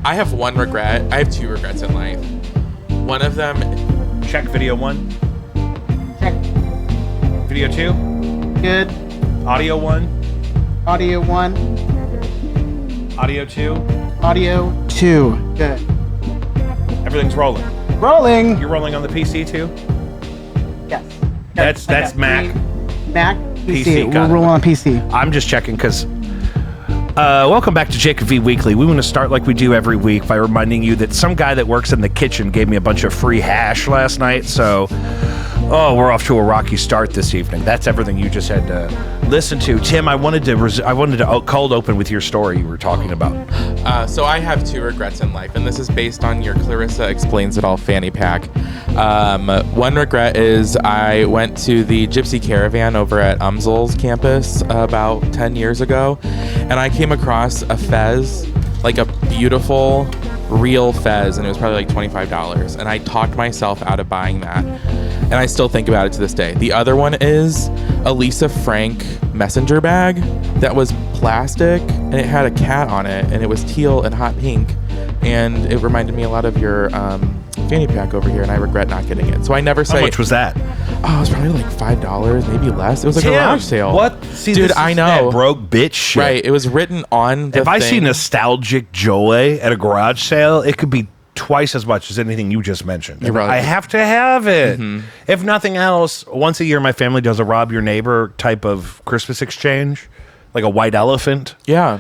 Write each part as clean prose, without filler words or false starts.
I have one regret. I have two regrets in life. One of them... Check video 1. Check. Video 2. Good. Audio 1. Audio 1. Audio 2. Audio 2. Good. Everything's rolling. Rolling. You're rolling on the PC too? Yes. That's Mac. Mac, PC. Got We're it. rolling on PC. I'm just checking because... welcome back to Jacob V Weekly. We want to start like we do every week by reminding you that some guy that works in the kitchen gave me a bunch of free hash last night, so... Oh, we're off to a rocky start this evening. That's everything you just had to listen to. Tim, I wanted to cold open with your story you were talking about. So I have two regrets in life, and this is based on your Clarissa Explains It All fanny pack. One regret is I went to the Gypsy Caravan over at UMSL's campus about 10 years ago, and I came across a fez, like a beautiful, real fez, and it was probably like $25, and I talked myself out of buying that. And I still think about it to this day. The other one is a Lisa Frank messenger bag that was plastic and it had a cat on it and it was teal and hot pink. And it reminded me a lot of your fanny pack over here, and I regret not getting it. So I never say... How much was that? Oh, it was probably like $5, maybe less. It was a garage sale. What? See, dude, this I is know. that broke bitch shit. Right. It was written on the If I see thing. nostalgic joy at a garage sale, it could be twice as much as anything you just mentioned. You're right. I have to have it. Mm-hmm. If nothing else, once a year my family does a rob your neighbor type of Christmas exchange, like a white elephant. Yeah.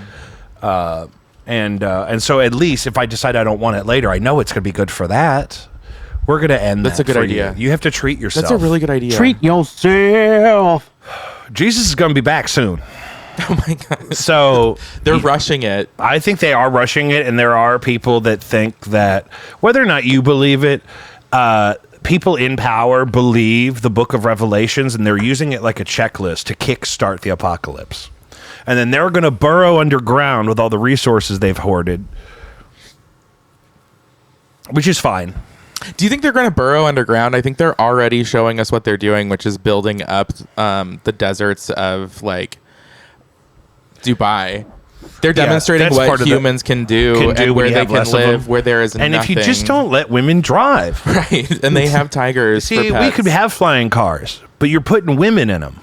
And so at least if I decide I don't want it later, I know it's going to be good for that. We're going to end That's that a good for idea. You have to treat yourself. That's a really good idea. Treat yourself. Jesus is going to be back soon. Oh my God. So they're rushing it. I think they are rushing it, and there are people that think that whether or not you believe it, people in power believe the book of Revelations, and they're using it like a checklist to kickstart the apocalypse. And then they're going to burrow underground with all the resources they've hoarded, which is fine. Do you think they're going to burrow underground? I think they're already showing us what they're doing, which is building up the deserts of like Dubai. They're demonstrating what humans can do and where they can live, where there is nothing. And if you just don't let women drive. Right. And they have tigers See, for pets. we could have flying cars, but you're putting women in them.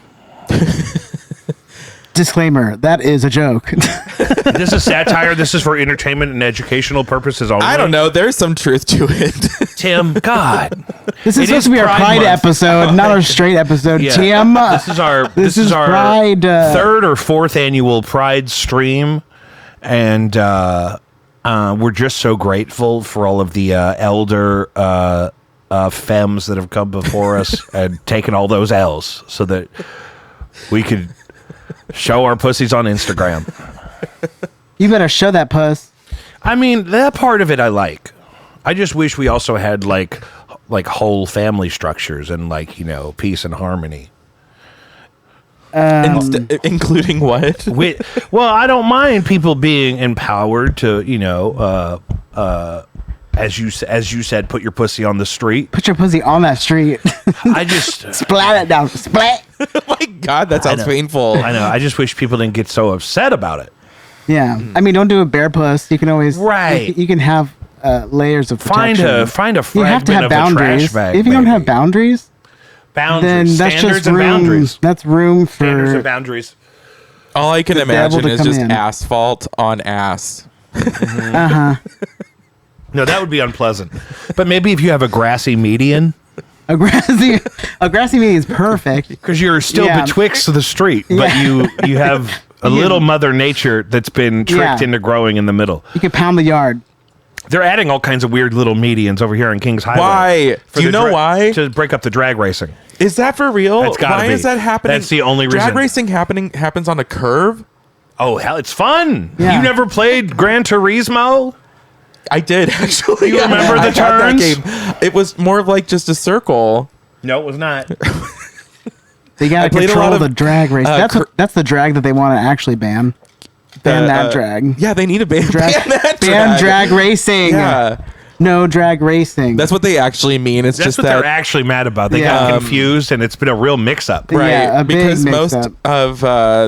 Disclaimer, that is a joke. This is satire. This is for entertainment and educational purposes only. I don't know. There's some truth to it. Tim, God. This is supposed to be our Pride episode, not our straight episode. Yeah. Tim, this is our Pride, third or fourth annual Pride stream, and we're just so grateful for all of the elder femmes that have come before us and taken all those L's so that we could show our pussies on Instagram. You better show that puss. I mean, that part of it I like. I just wish we also had like whole family structures and peace and harmony. Including what? Well, I don't mind people being empowered to, as you said, put your pussy on the street. Put your pussy on that street. I just splat it down. Splat. Oh my God, that sounds painful. I know. I just wish people didn't get so upset about it. Yeah, I mean, don't do a bare puss. You can always you can have layers of protection. Find a fragment you have to have of boundaries. a trash bag. If you don't have boundaries, then that's standards just and room. boundaries. That's room for Standards and boundaries. All I can the devil imagine to is come just in. asphalt on ass. No, that would be unpleasant. But maybe if you have a grassy median. A grassy median is perfect Because you're still betwixt the street, but you have a little Mother Nature that's been tricked into growing in the middle. You can pound the yard. They're adding all kinds of weird little medians over here on Kings Highway. Why? Do you know why? To break up the drag racing. Is that for real? That's gotta Why be. is that happening? That's the only reason. Drag racing happens on a curve? Oh, hell, it's fun. Yeah. You never played Gran Turismo? I did, actually. You remember the I got that turns? game. It was more of like just a circle. No, it was not. They got to played a lot control of, the drag race. That's the drag that they want to actually ban. Ban that drag. Yeah, they need to ban that ban drag racing. Yeah. No drag racing. That's what they actually mean. It's That's just what that they're actually mad about. They got confused, and it's been a real mix-up. right? Yeah, a big because most mix-up. of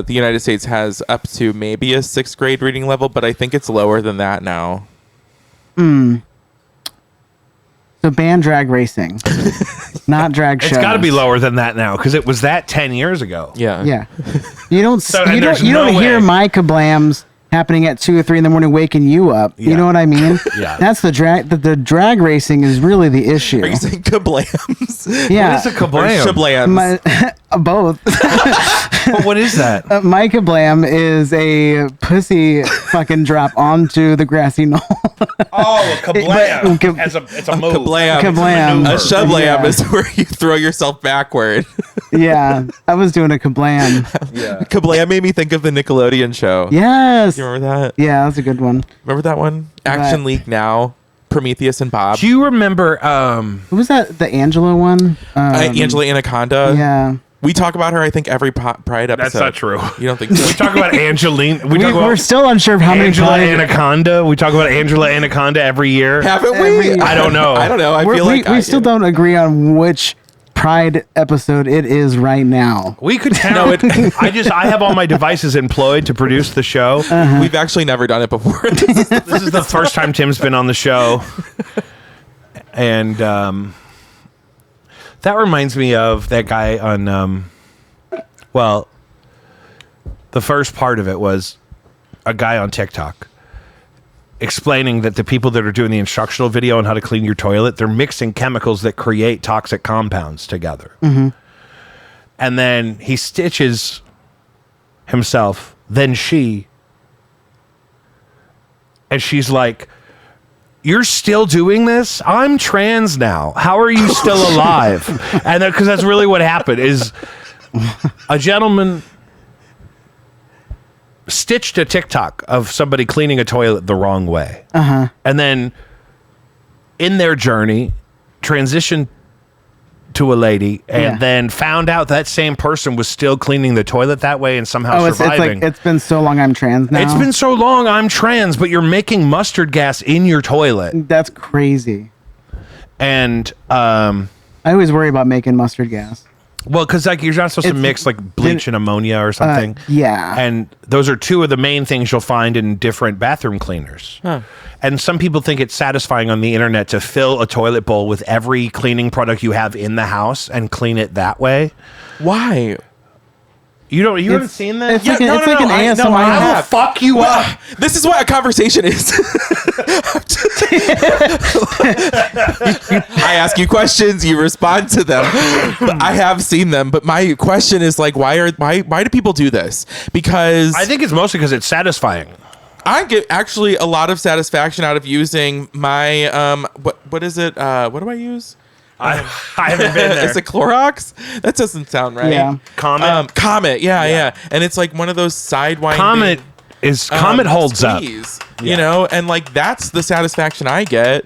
the United States has up to maybe a 6th grade reading level, but I think it's lower than that now. So ban drag racing, not drag shows. It's got to be lower than that now because it was that 10 years ago. Yeah. You don't no hear way. my kablams happening at 2 or 3 in the morning, waking you up. Yeah. You know what I mean? Yeah. That's the drag. The drag racing is really the issue. Are you saying kablams? Yeah. What is a kablam? Shablams. Both. But what is that? My kablam is a pussy fucking drop onto the grassy knoll. Oh, a kablam. It's a move. Kablam. Kablam. A shablam Yeah. is where you throw yourself backward. Yeah, I was doing a kablam. Yeah. Kablam made me think of the Nickelodeon show. Yes. You remember that? Yeah, that's a good one. Remember that one? Action Right. League Now. Prometheus and Bob. Do you remember? Who was that? The Angela one? Angela Anaconda. Yeah. We talk about her, I think, every Pride episode. That's not true. You don't think so? We talk about Angeline. We're still unsure of how many Angela Pride- Anaconda. We talk about Angela Anaconda every year. Haven't we? Every- I don't know. I don't know. I feel like we still don't agree on which Pride episode it is right now. We could count. I have all my devices employed to produce the show. We've actually never done it before. This is the first time Tim's been on the show. And that reminds me of that guy on, the first part of it was a guy on TikTok explaining that the people that are doing the instructional video on how to clean your toilet, they're mixing chemicals that create toxic compounds together. Mm-hmm. And then he stitches himself, then she, and she's like, "You're still doing this? I'm trans now. How are you still alive?" And because that's really what happened is a gentleman stitched a TikTok of somebody cleaning a toilet the wrong way. And then in their journey transitioned to a lady and then found out that same person was still cleaning the toilet that way and somehow surviving. It's been so long I'm trans now. It's been so long I'm trans, but you're making mustard gas in your toilet. That's crazy. And I always worry about making mustard gas. well, because like you're not supposed to mix like bleach and ammonia or something. Yeah. And those are two of the main things you'll find in different bathroom cleaners. Huh. And some people think it's satisfying on the internet to fill a toilet bowl with every cleaning product you have in the house and clean it that way. Why? You haven't seen that? It's like an ASMR. I will fuck you up. This is what a conversation is. I ask you questions, you respond to them. But I have seen them, but my question is like, why do people do this? Because I think it's mostly because it's satisfying. I get actually a lot of satisfaction out of using my what is it? What do I use? I haven't been there. Is it Clorox? That doesn't sound right. Yeah. Comet. Yeah. And it's like one of those sidewinding. Comet holds squeeze, up. You know, and like that's the satisfaction I get.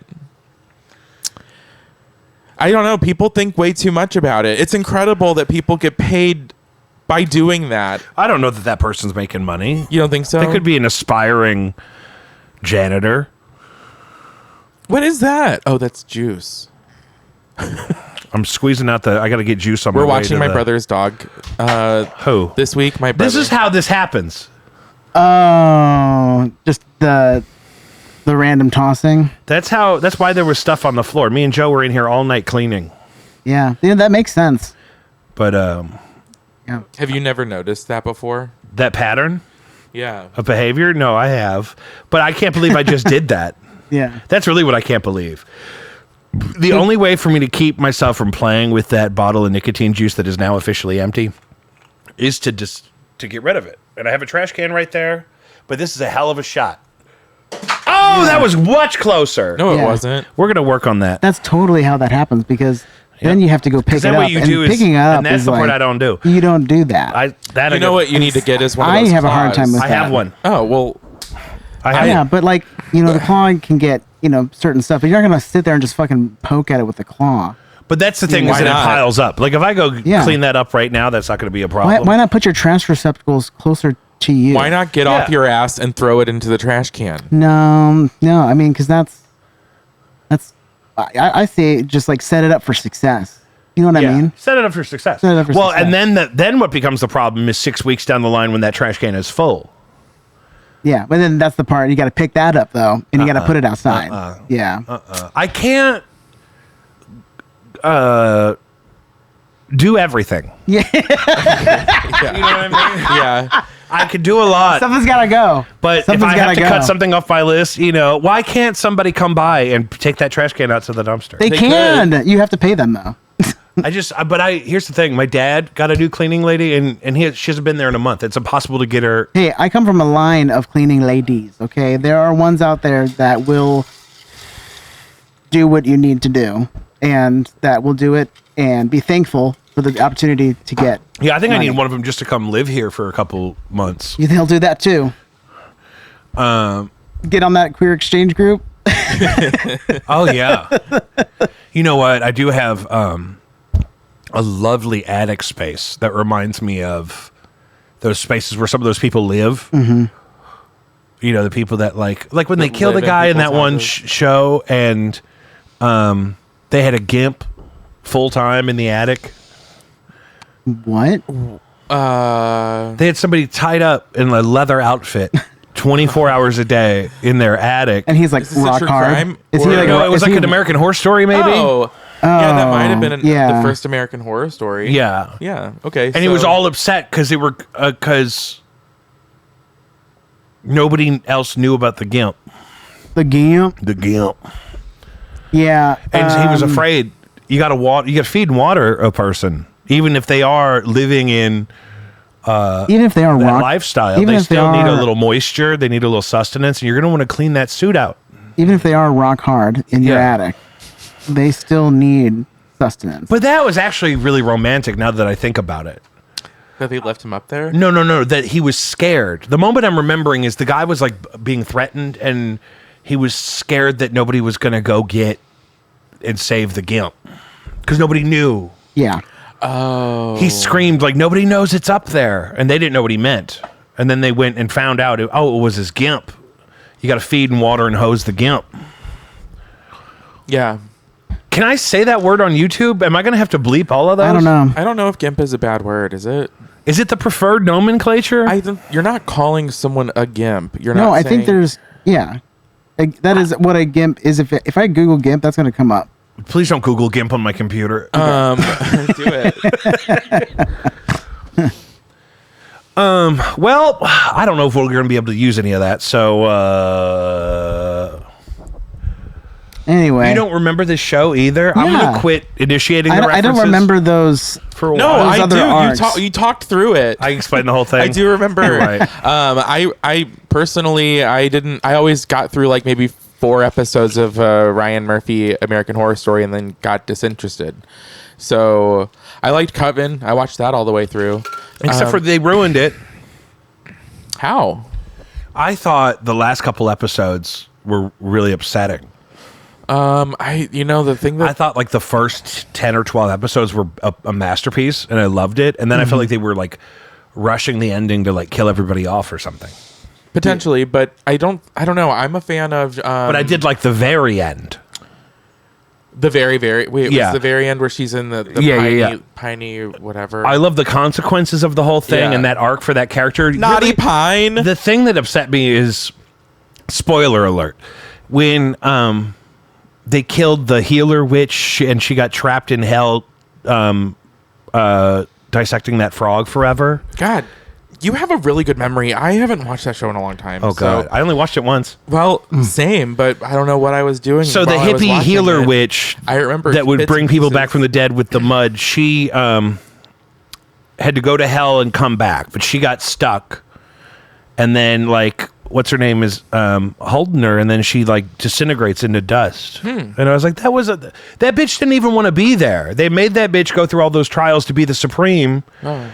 I don't know. People think way too much about it. It's incredible that people get paid by doing that. I don't know that person's making money. You don't think so? They could be an aspiring janitor. What is that? Oh, that's juice. I'm squeezing out I got to get juice on my We're way watching to my the- brother's dog. Who? This week, my brother. This is how this happens. Oh, just the random tossing. That's why there was stuff on the floor. Me and Joe were in here all night cleaning. Yeah, that makes sense. But Yeah. Have you never noticed that before? that pattern Yeah. of behavior? No, I have. But I can't believe I just did that. Yeah. That's really what I can't believe. The only way for me to keep myself from playing with that bottle of nicotine juice that is now officially empty is to get rid of it. And I have a trash can right there, but this is a hell of a shot. Oh, that was much closer. No, Yeah. it wasn't. We're going to work on that. That's totally how that happens because then you have to go pick it Then up. what you and do is, picking it up and that's is the part like, I don't do. You don't do that. You know what you need to get is one of I those have a hard claws. time with I have that. one. Oh, well, Yeah, but like, the claw can get, certain stuff, but you're not going to sit there and just fucking poke at it with the claw. But that's the thing is Why that it not? piles up. Like if I go clean that up right now, that's not going to be a problem. Why not put your trash receptacles closer to you? why not get off your ass and throw it into the trash can? No, I mean, because that's I say just like set it up for success. You know what I mean? Set it up for success. Set it up for well, success. and then what becomes the problem is 6 weeks down the line when that trash can is full. Yeah, but then that's the part you got to pick that up though, and you got to put it outside. Yeah. I can't do everything. Yeah. You know what I mean? Yeah. I could do a lot. Something's got to go. But if I have to cut something off my list, why can't somebody come by and take that trash can out to the dumpster? They can. Could. You have to pay them though. Here's the thing. My dad got a new cleaning lady, and she hasn't been there in a month. It's impossible to get her. Hey, I come from a line of cleaning ladies. Okay, there are ones out there that will do what you need to do, and that will do it and be thankful for the opportunity to get. Yeah, I think money. I need one of them just to come live here for a couple months. They'll do that too. Get on that queer exchange group. Oh yeah. You know what? I do have a lovely attic space that reminds me of those spaces where some of those people live. Mm-hmm. The people that like when they killed the guy in that one show, and they had a GIMP full time in the attic. What? They had somebody tied up in a leather outfit 24 hours a day in their attic. And he's like rock hard. Crime? Is he like, it was like an American Horror Story, maybe? Oh. Yeah, that might have been the first American Horror Story. Yeah. Yeah. Okay. And he was all upset because nobody else knew about the GIMP. The GIMP? The GIMP. Yeah. And he was afraid. You got to feed and water a person, even if they are living in even if they are that lifestyle. They still need a little moisture. They need a little sustenance, and you're going to want to clean that suit out. Even if they are rock hard in your attic, they still need sustenance. But that was actually really romantic now that I think about it. That they left him up there? No. That he was scared. The moment I'm remembering is the guy was like being threatened, and he was scared that nobody was going to go get and save the GIMP because nobody knew. Yeah. Oh. He screamed like nobody knows it's up there, and they didn't know what he meant. And then they went and found out. It was his GIMP. You got to feed and water and hose the GIMP. Yeah. Can I say that word on YouTube? Am I going to have to bleep all of those? I don't know. I don't know if GIMP is a bad word. Is it? Is it the preferred nomenclature? You're not calling someone a GIMP. You're not. No, I think there's. Yeah. That is what a GIMP is. If I Google GIMP, that's going to come up. Please don't Google GIMP on my computer. Do it. Well, I don't know if we're going to be able to use any of that. So, anyway, you don't remember this show either. Yeah. I'm going to quit initiating the references. I don't remember those for a No, while. Those I other do. arcs. You talked through it. I explained the whole thing. I do remember. Right. I personally, I didn't. I always got through like maybe 4 episodes of Ryan Murphy American Horror Story and then got disinterested. So I liked Coven. I watched that all the way through. Except for they ruined it. How? I thought the last couple episodes were really upsetting. The thing that I thought like the first 10 or 12 episodes were a masterpiece, and I loved it. And then I felt like they were like rushing the ending to like kill everybody off or something. potentially, but I don't know. I'm a fan of. But I did like the very end. The very wait, Yeah. was the very end where she's in the piney whatever. I love the consequences of the whole thing Yeah. and that arc for that character. Naughty Really, Pine. The thing that upset me is, spoiler alert, when they killed the healer witch and she got trapped in hell, dissecting that frog forever. God, you have a really good memory. I haven't watched that show in a long time. Oh god, I only watched it once. Well, same, but I don't know what I was doing. So the while I was hippie watching healer it. witch, I remember that would bits bring and people pieces. back from the dead with the mud. She had to go to hell and come back, but she got stuck. And then like, what's her name is holding her, and then she like disintegrates into dust. And I was like, that bitch didn't even want to be there. They made that bitch go through all those trials to be the supreme. Oh.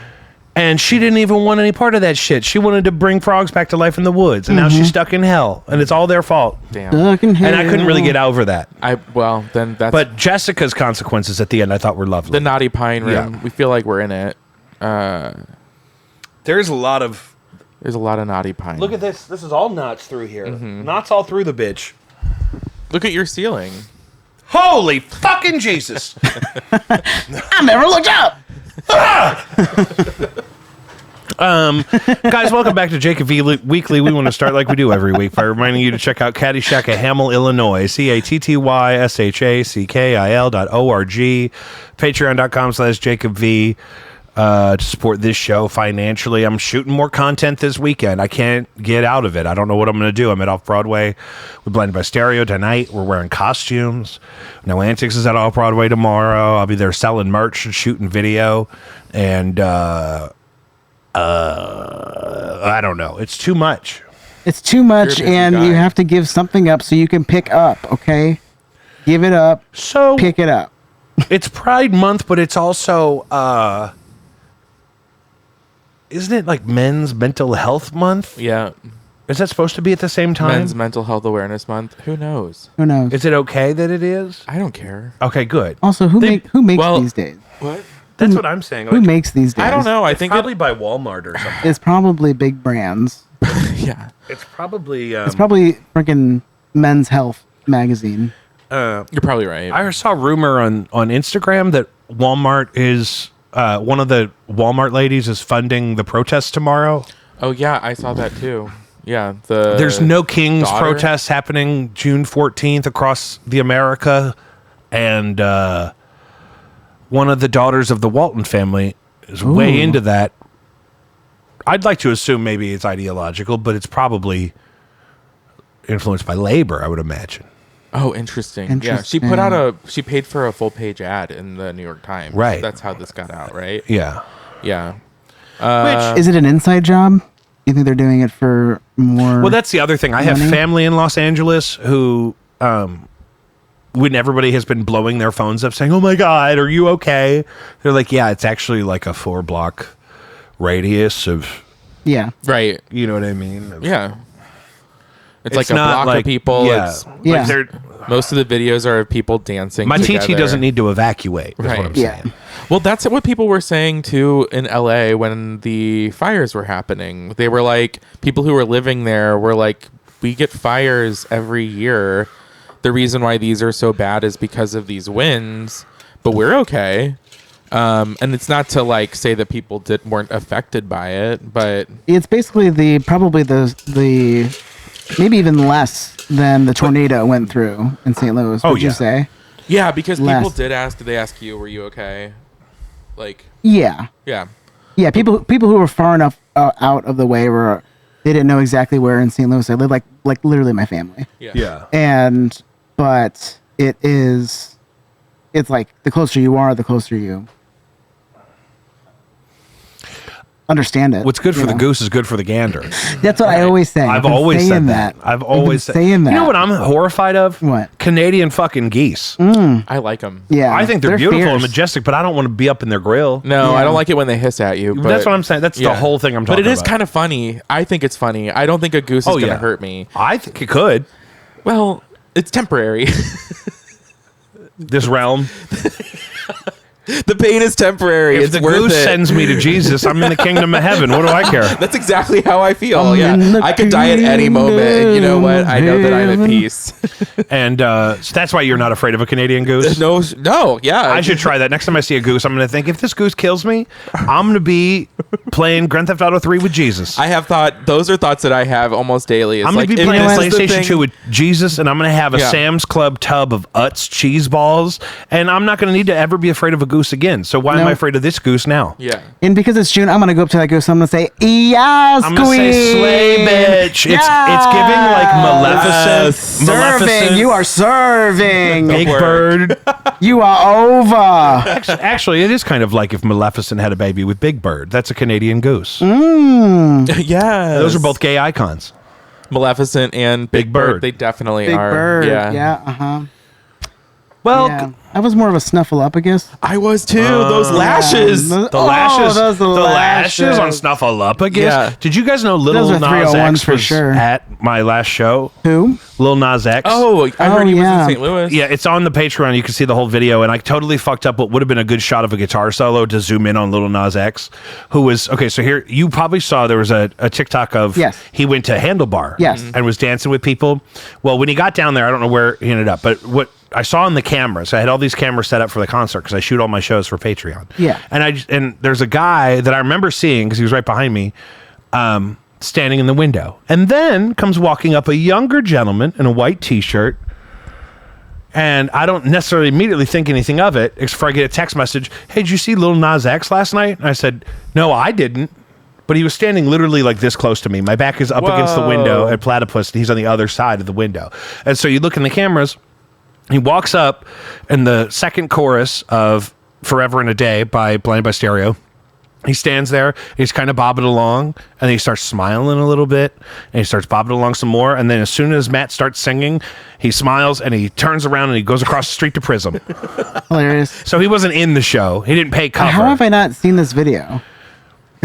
And she didn't even want any part of that shit. She wanted to bring frogs back to life in the woods, and now she's stuck in hell, and it's all their fault. Damn. Stuck in And I couldn't really hell. get over that. Then that's But Jessica's consequences at the end I thought were lovely. the Naughty Pine room. Yeah. We feel like we're in it. There's a lot of... There's a lot of Naughty Pine. Look at this. This is all knots through here. Knots all through the bitch. Look at your ceiling. Holy fucking Jesus. I never looked up. Guys, welcome back to Jacob V Weekly. We want to start like we do every week by reminding you to check out Caddyshack at Hamel, Illinois, CATTYSHACKIL.org, patreon.com/Jacob V. To support this show financially. I'm shooting more content this weekend. I can't get out of it. I don't know what I'm going to do. I'm at Off-Broadway with Blinded by Stereo tonight. We're wearing costumes. No Antics is at Off-Broadway tomorrow. I'll be there selling merch and shooting video. And I don't know. It's too much. It's too much, You're a busy and guy. you have to give something up so you can pick up, okay? Give it up, So pick it up. it's Pride Month, but it's also... isn't it like Men's Mental Health Month? Yeah. Is that supposed to be at the same time? Men's Mental Health Awareness Month. Who knows? Who knows? Is it okay that it is? I don't care. Okay, good. Also, who makes well- these days? What? That's what I'm saying. Who makes these days? I don't know. I It's think probably by Walmart or something. It's probably big brands. yeah. It's probably. It's probably freaking Men's Health magazine. You're probably right. I saw a rumor on Instagram that Walmart is one of the Walmart ladies is funding the protest tomorrow. Oh yeah, I saw that too. Yeah, the There's no King's daughter? protests happening June 14th across the America, and one of the daughters of the Walton family is way Ooh. into that. I'd like to assume maybe it's ideological, but it's probably influenced by labor, I would imagine. Oh, interesting. Yeah, she put out she paid for a full page ad in the New York Times. Right. That's how this got out, right? Yeah. Yeah. Is it an inside job? You think they're doing it for more? Well, that's the other thing. I have money? family in Los Angeles who, when everybody has been blowing their phones up saying, "Oh my God, are you okay?" They're like, "Yeah, it's actually like a 4-block radius of, yeah. Right. you know what I mean?" Yeah. It's like It's a not block of people. Yeah, It's, Yeah. Like they're, most of the videos are of people dancing my together. TT doesn't need to evacuate. Is Right. what I'm Yeah. saying. Well, that's what people were saying too in LA when the fires were happening. They were like, people who were living there were like, we get fires every year. The reason why these are so bad is because of these winds, but we're okay. And it's not to like say that people weren't affected by it, but It's basically probably the maybe even less than the tornado went through in St. Louis. Oh, Would you yeah. say? yeah, because Less. people did ask you, were you okay? Like, Yeah. yeah. Yeah, people who were far enough out of the way they didn't know exactly where in St. Louis. I lived like literally my family. Yeah. But it's like the closer you are, the closer you understand it. What's good for you the know? goose is good for the gander. That's what I always say. I've been always saying said that. I've always been saying that. You know what I'm horrified of? What? Canadian fucking geese. I like them. Yeah, I think they're beautiful and fierce. majestic, but I don't want to be up in their grill. No, Yeah. I don't like it when they hiss at you. But That's what I'm saying. That's the yeah. whole thing I'm talking But it is about. kind of funny. I think it's funny. I don't think a goose is Oh, going to yeah. hurt me. I think it could. Well, it's temporary. This realm. The pain is temporary. If It's the worth goose it. sends me to Jesus, I'm in the kingdom of heaven. What do I care? That's exactly how I feel. I'm in Yeah, the I could die at any moment, and you know what? I know that I'm at heaven. peace. And so that's why you're not afraid of a Canadian goose. no, yeah. I should try that. Next time I see a goose, I'm going to think, if this goose kills me, I'm going to be playing Grand Theft Auto 3 with Jesus. I have those are thoughts that I have almost daily. It's I'm going like, to be if playing this is the PlayStation thing- 2 with Jesus, and I'm going to have a Yeah. Sam's Club tub of Utz cheese balls, and I'm not going to need to ever be afraid of a goose again. So why am No. I afraid of this goose now? Yeah. And because it's June, I'm gonna go up to that goose. I'm gonna say, "Yes, I'm going to say, slay, bitch. It's giving like Maleficent. Serving. You are serving. Big Word. Bird. You are over. Actually, it is kind of like if Maleficent had a baby with Big Bird. That's a Canadian goose. Yeah. Those are both gay icons. Maleficent and Big Bird. They definitely Big are. bird. Yeah. Yeah. Uh huh. Well, Yeah. I was more of a snuffleupagus. I was too. Those lashes. Yeah. the lashes, those the lashes on Snuffleupagus. Yeah. Did you guys know Lil Those are Nas 301s X for was sure. at my last show? Who? Lil Nas X. Oh, I heard he yeah. was in St. Louis. Yeah, it's on the Patreon. You can see the whole video, and I totally fucked up what would have been a good shot of a guitar solo to zoom in on Lil Nas X, who was okay. So here, you probably saw there was a TikTok of Yes. he went to Handlebar, Yes. and was dancing with people. Well, when he got down there, I don't know where he ended up, but what I saw in the cameras. I had all these cameras set up for the concert because I shoot all my shows for Patreon. Yeah. And there's a guy that I remember seeing because he was right behind me, standing in the window. And then comes walking up a younger gentleman in a white T-shirt. And I don't necessarily immediately think anything of it, except for I get a text message, "Hey, did you see Lil Nas X last night?" And I said, "No, I didn't." But he was standing literally like this close to me. My back is up against the window at Platypus, and he's on the other side of the window. And so you look in the cameras, he walks up in the second chorus of Forever and a Day by Blinded by Stereo. He stands there, he's kind of bobbing along, and he starts smiling a little bit, and he starts bobbing along some more, and then as soon as Matt starts singing, he smiles, and he turns around, and he goes across the street to Prism. Hilarious. So he wasn't in the show. He didn't pay cover. How have I not seen this video?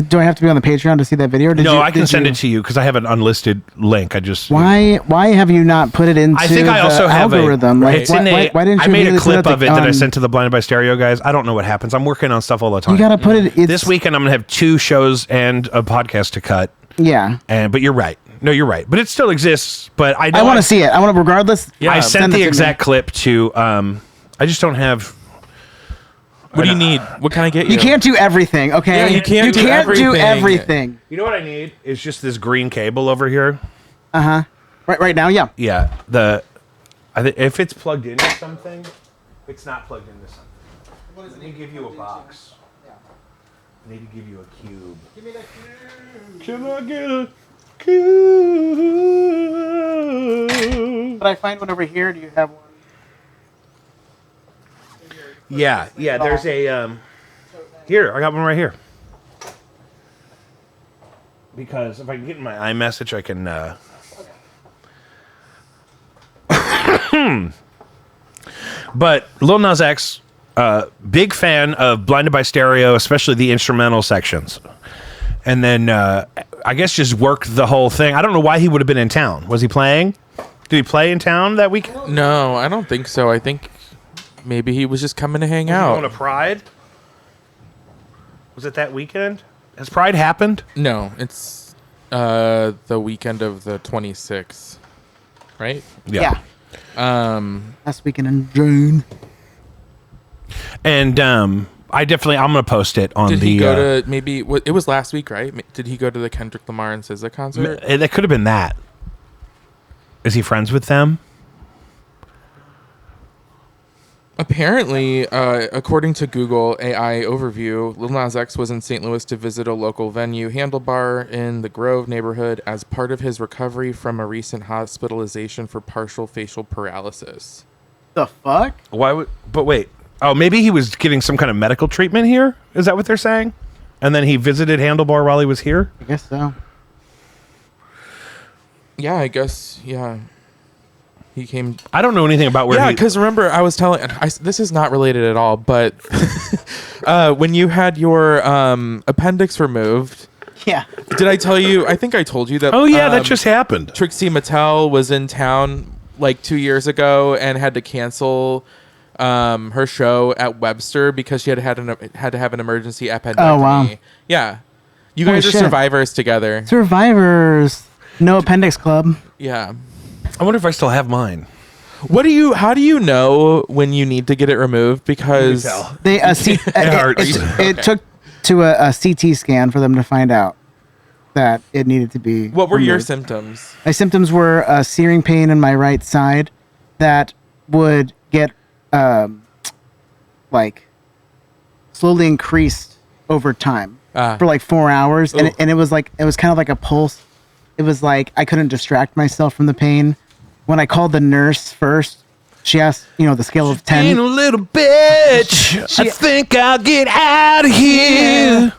Do I have to be on the Patreon to see that video? I can send it to you because I have an unlisted link. I just Why have you not put it into I think I also the have algorithm? why didn't you I made a immediately clip put of it that I sent to the Blinded by Stereo guys. I don't know what happens. I'm working on stuff all the time. You gotta put it. This weekend I'm gonna have 2 shows and a podcast to cut. Yeah. But you're right. No, you're right. But it still exists. But I want to see it. I want to, regardless. Yeah, I sent the exact clip to. I just don't have. What do you need? What can I get you? You can't do everything, okay? Yeah, you can't do do everything. everything. You know what I need? Is just this green cable over here. Right now, yeah. Yeah. If it's plugged into something, it's not plugged into something. Let me give you a box. I need to give you a cube. Give me that cube. Can I get a cube? Did I find one over here? Do you have one? Yeah. There's a here. I got one right here. Because if I can get in my iMessage, I can. But Lil Nas X, big fan of Blinded by Stereo, especially the instrumental sections, and then I guess just worked the whole thing. I don't know why he would have been in town. Was he playing? Did he play in town that weekend? No, I don't think so. I think maybe he was just coming to hang out. Going to Pride? Was it that weekend? Has Pride happened? No, it's the weekend of the 26th, right? Yeah. Last weekend in June. And I'm gonna post it on Did he go to maybe? It was last week, right? Did he go to the Kendrick Lamar and SZA concert? That could have been that. Is he friends with them? Apparently, according to Google AI overview, Lil Nas X was in St. Louis to visit a local venue, Handlebar, in the Grove neighborhood as part of his recovery from a recent hospitalization for partial facial paralysis. The fuck? Why would? But wait. Oh, maybe he was getting some kind of medical treatment here. Is that what they're saying? And then he visited Handlebar while he was here. I guess so. Yeah, I guess. Yeah. He came. I don't know anything about where. Yeah, because remember, I was telling. This is not related at all, but when you had your appendix removed. Yeah. Did I tell you? I think I told you that. Oh yeah, that just happened. Trixie Mattel was in town like 2 years ago and had to cancel her show at Webster because she had to have an emergency appendectomy. Oh wow. Yeah, you guys are survivors together. Survivors. No appendix club. Yeah. I wonder if I still have mine. How do you know when you need to get it removed? Because it took to a CT scan for them to find out that it needed to be. What were removed. your symptoms? My symptoms were a searing pain in my right side that would get like slowly increased over time for like 4 hours, and it was kind of like a pulse. It was like I couldn't distract myself from the pain. When I called the nurse first, she asked, the scale of 10. Being a little bitch. I think I'll get out of here.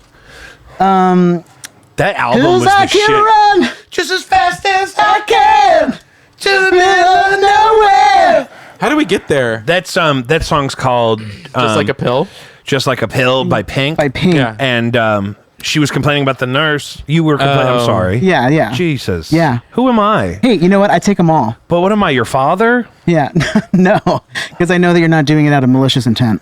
That album was the shit. Run just as fast as I can to the middle of nowhere. How do we get there? That song's called Just Like a Pill? Just Like a Pill by Pink. By Pink. Yeah. And she was complaining about the nurse. You were complaining. I'm sorry. Yeah. Jesus. Yeah. Who am I? Hey, you know what? I take them all. But what am I, your father? Yeah. No, because I know that you're not doing it out of malicious intent.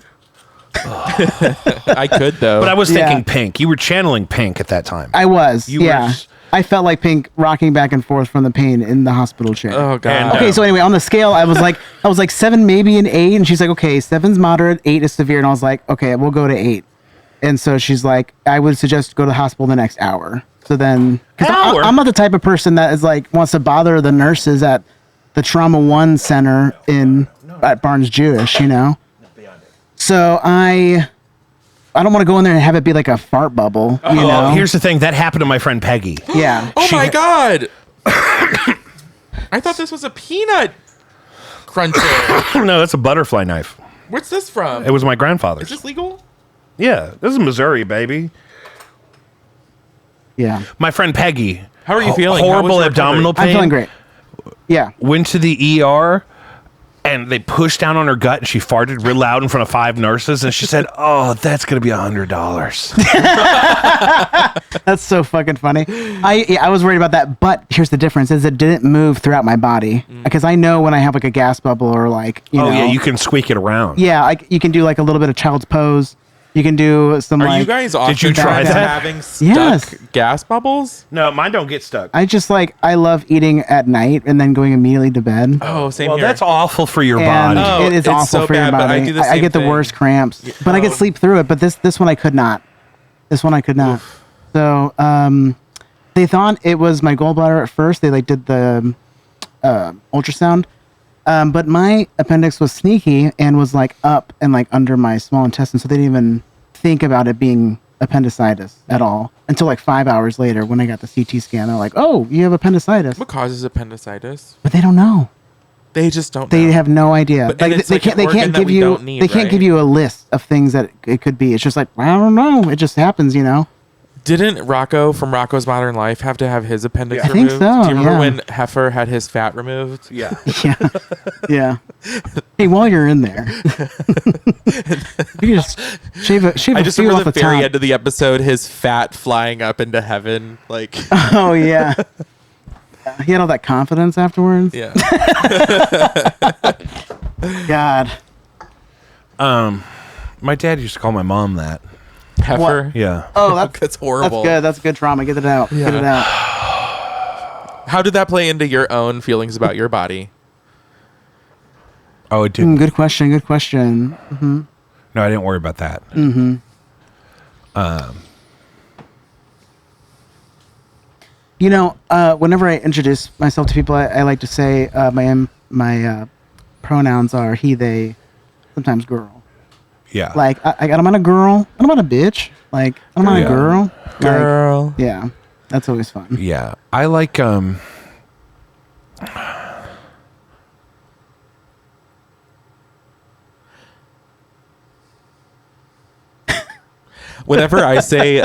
I could, though. But I was thinking Pink. You were channeling Pink at that time. I was. You were I felt like Pink rocking back and forth from the pain in the hospital chair. Oh god. And, Okay, so anyway, on the scale, I was like 7, maybe an 8, and she's like, okay, 7's moderate, 8 is severe, and I was like, okay, we'll go to 8. And so she's like, I would suggest go to the hospital the next hour. So then, because I'm not the type of person that is like wants to bother the nurses at the Trauma 1 Center at Barnes Jewish, you know. So I don't want to go in there and have it be like a fart bubble, you know. Well, here's the thing that happened to my friend Peggy. Yeah. Oh my god. I thought this was a peanut cruncher. No, that's a butterfly knife. What's this from? It was my grandfather's. Is this legal? Yeah, this is Missouri, baby. Yeah. My friend Peggy. How are you feeling? How was Horrible your abdominal pain. I'm feeling great. Yeah. Went to the ER, and they pushed down on her gut, and she farted real loud in front of 5 nurses, and she said, "Oh, that's gonna be $100." That's so fucking funny. I was worried about that, but here's the difference: is it didn't move throughout my body because I know when I have like a gas bubble or like you know. Yeah, you can squeak it around. Yeah, you can do like a little bit of child's pose. You can do some. Are like, you guys often Did you try that? having stuck Yes. gas bubbles? No, mine don't get stuck. I just like I love eating at night and then going immediately to bed. Oh, same Well, here. that's awful for your And body. Oh, it is it's awful so for your bad, but body. I do the I same get the thing. worst cramps, but I could sleep through it. But this one I could not. This one I could not. So they thought it was my gallbladder at first. They like did the ultrasound, but my appendix was sneaky and was like up and like under my small intestine, so they didn't even think about it being appendicitis at all until like 5 hours later when I got the CT scan. They're like, "Oh, you have appendicitis," What causes appendicitis? but they don't know. They just don't They know. have no idea. But- and it's like an they organ can't that give we you don't need, they can't give right? you a list of things that it could be. It's just like, I don't know. It just happens, you know. Didn't Rocco from Rocco's Modern Life have to have his appendix I think removed? so, Do you remember yeah. when Heifer had his fat removed? Yeah. Yeah. Yeah. Hey, while you're in there, you just shave a I just few remember off the the very top. end of the episode, his fat flying up into heaven. Like, Oh yeah. He had all that confidence afterwards. yeah. God. My dad used to call my mom that. Heifer? Yeah. Oh, that's That's horrible. That's good. That's good trauma. Get it out. Get it out. How did that play into your own feelings about your body? Oh, it did. Good question. Good question. No, I didn't worry about that. You know, whenever I introduce myself to people, I like to say my pronouns are he, they, sometimes girl. Yeah. Like I'm not a girl. I'm not a bitch. Like I'm not Yeah. a girl. Like, Girl. yeah, that's always fun. Yeah. I like Whenever I say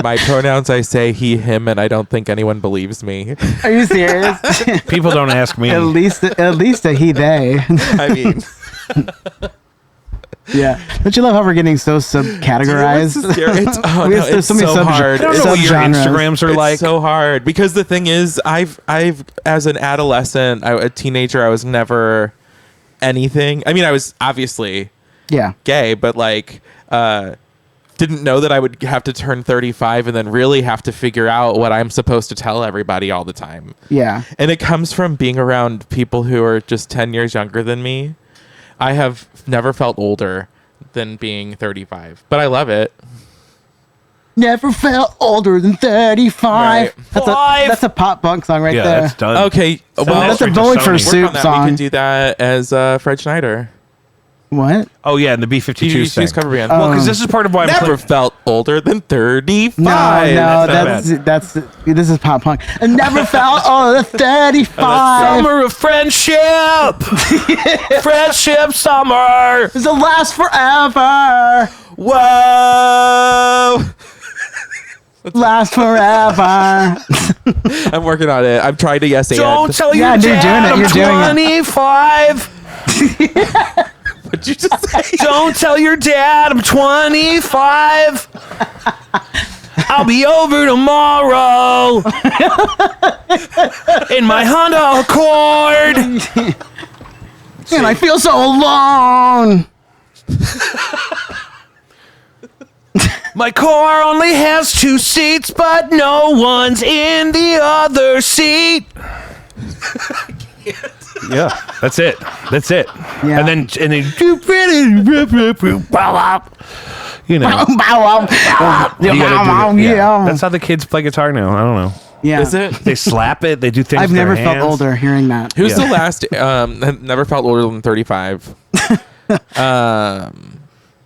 my pronouns, I say he, him, and I don't think anyone believes me. Are you serious? people don't ask me. at least a he, they. I mean, Yeah. Don't you love how we're getting so subcategorized? It's so many so hard. I don't know what your subgenres. Instagrams are It's like. so hard because the thing is, I've as an adolescent, a teenager, I was never anything. I mean, I was obviously Yeah. gay, but like didn't know that I would have to turn 35 and then really have to figure out what I'm supposed to tell everybody all the time. Yeah. And it comes from being around people who are just 10 years younger than me. I have never felt older than being 35, but I love it. Never felt older than 35. Right. That's a pop punk song right Yeah, there. that's done. Okay, well, that's a straight to Bowling Sony. for Work Soup on that. song. We can do that as Fred Schneider. What? Oh, yeah, and the B-52 She's thing. cover band. Well, because this is part of why I'm Never felt older than 35. No, That's not that's this is pop punk. I never felt older than 35. Summer of friendship. Friendship summer. It'll last forever. Whoa! Last forever. I'm working on it. I'm trying to yes and. Don't tell your Yeah, you're doing dad it, you're doing it. I'm 25. What'd you just say? Don't tell your dad I'm 25. I'll be over tomorrow in my Honda Accord. Man, I feel so alone. My car only has 2 seats, but no one's in the other seat. Yeah, that's it. Yeah. And then you know. Yeah. That's how the kids play guitar now. I don't know. Yeah. Is it? They slap it. They do things. I've with their never felt hands. older hearing that. Who's the last? Never felt older than 35.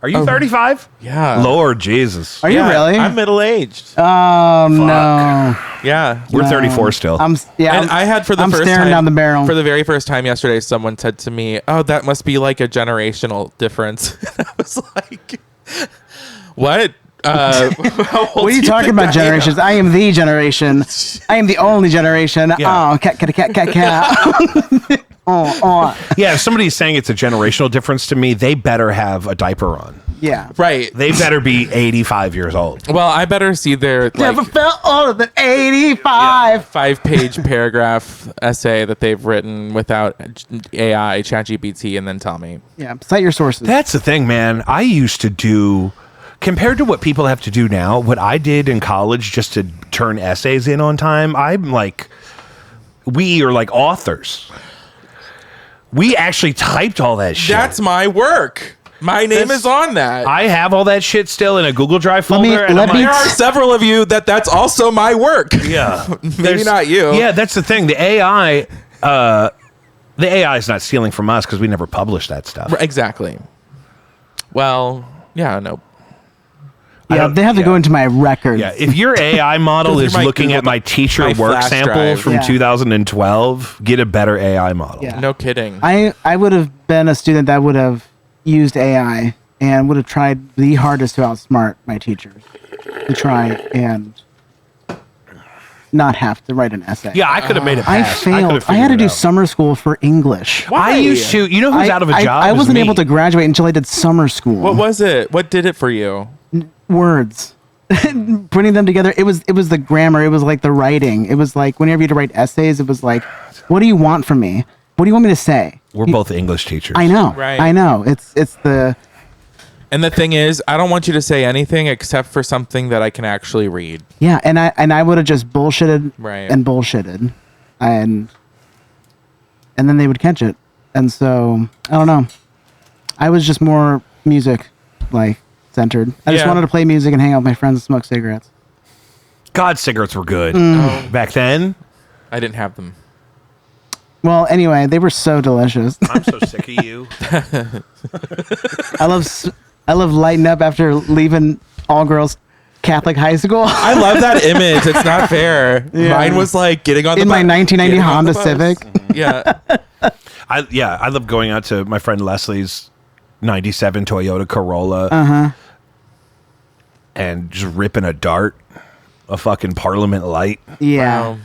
Are you 35? Yeah. Lord Jesus. Are you really? I'm middle aged. Oh no. Yeah. We're No. 34 still. I'm And I had I'm first staring time, down the barrel. For the very first time yesterday, someone said to me, "Oh, that must be like a generational difference." And I was like, "What? What are you talking about, generations? I am the generation. I am the only generation. Yeah. Oh, cat. Oh. Yeah, if somebody's saying it's a generational difference to me, they better have a diaper on. Yeah. Right. They better be 85 years old. Well, I better see their Never felt older than 85. 5-page paragraph essay that they've written without AI, ChatGPT, and then tell me. Yeah. Cite your sources. That's the thing, man. I used to do, compared to what people have to do now, what I did in college just to turn essays in on time, I'm like, we are like authors. We actually typed all that shit. That's my work. My name is on that. I have all that shit still in a Google Drive folder. There are several of you that's also my work. Yeah. Maybe not you. Yeah, that's the thing. The AI is not stealing from us because we never published that stuff. Exactly. Well, yeah, no. Yeah, they have to go into my records. Yeah, if your AI model is my looking Google at my teacher my work flash sample drive. from Yeah. 2012, get a better AI model. Yeah. No kidding. I would have been a student that would have used AI and would have tried the hardest to outsmart my teachers to try and not have to write an essay. Yeah, I could have made it I pass. failed. I had to do summer school for English. I used to. You know who's out of a job? I is wasn't me. able to graduate until I did summer school. What was it? What did it for you? Words? Putting them together. It was the grammar. It was like the writing. It was like whenever you had to write essays, it was like, what do you want from me? What do you want me to say? We're both English teachers. I know. Right. I know. It's the. And the thing is, I don't want you to say anything except for something that I can actually read. Yeah, and I would have just bullshitted Right. and bullshitted, and then they would catch it, and so I don't know. I was just more music like centered. I just Yeah. wanted to play music and hang out with my friends and smoke cigarettes. God, cigarettes were good Mm. back then. I didn't have them. Well, anyway, they were so delicious. I'm so sick of you. I love lighting up after leaving all girls Catholic high school. I love that image. It's not fair. Yeah. Mine was like getting on the In my bus. 1990 Getting on Honda the bus. Civic. Yeah. I love going out to my friend Leslie's 97 Toyota Corolla and just ripping a dart, a fucking Parliament light. Yeah. Wow.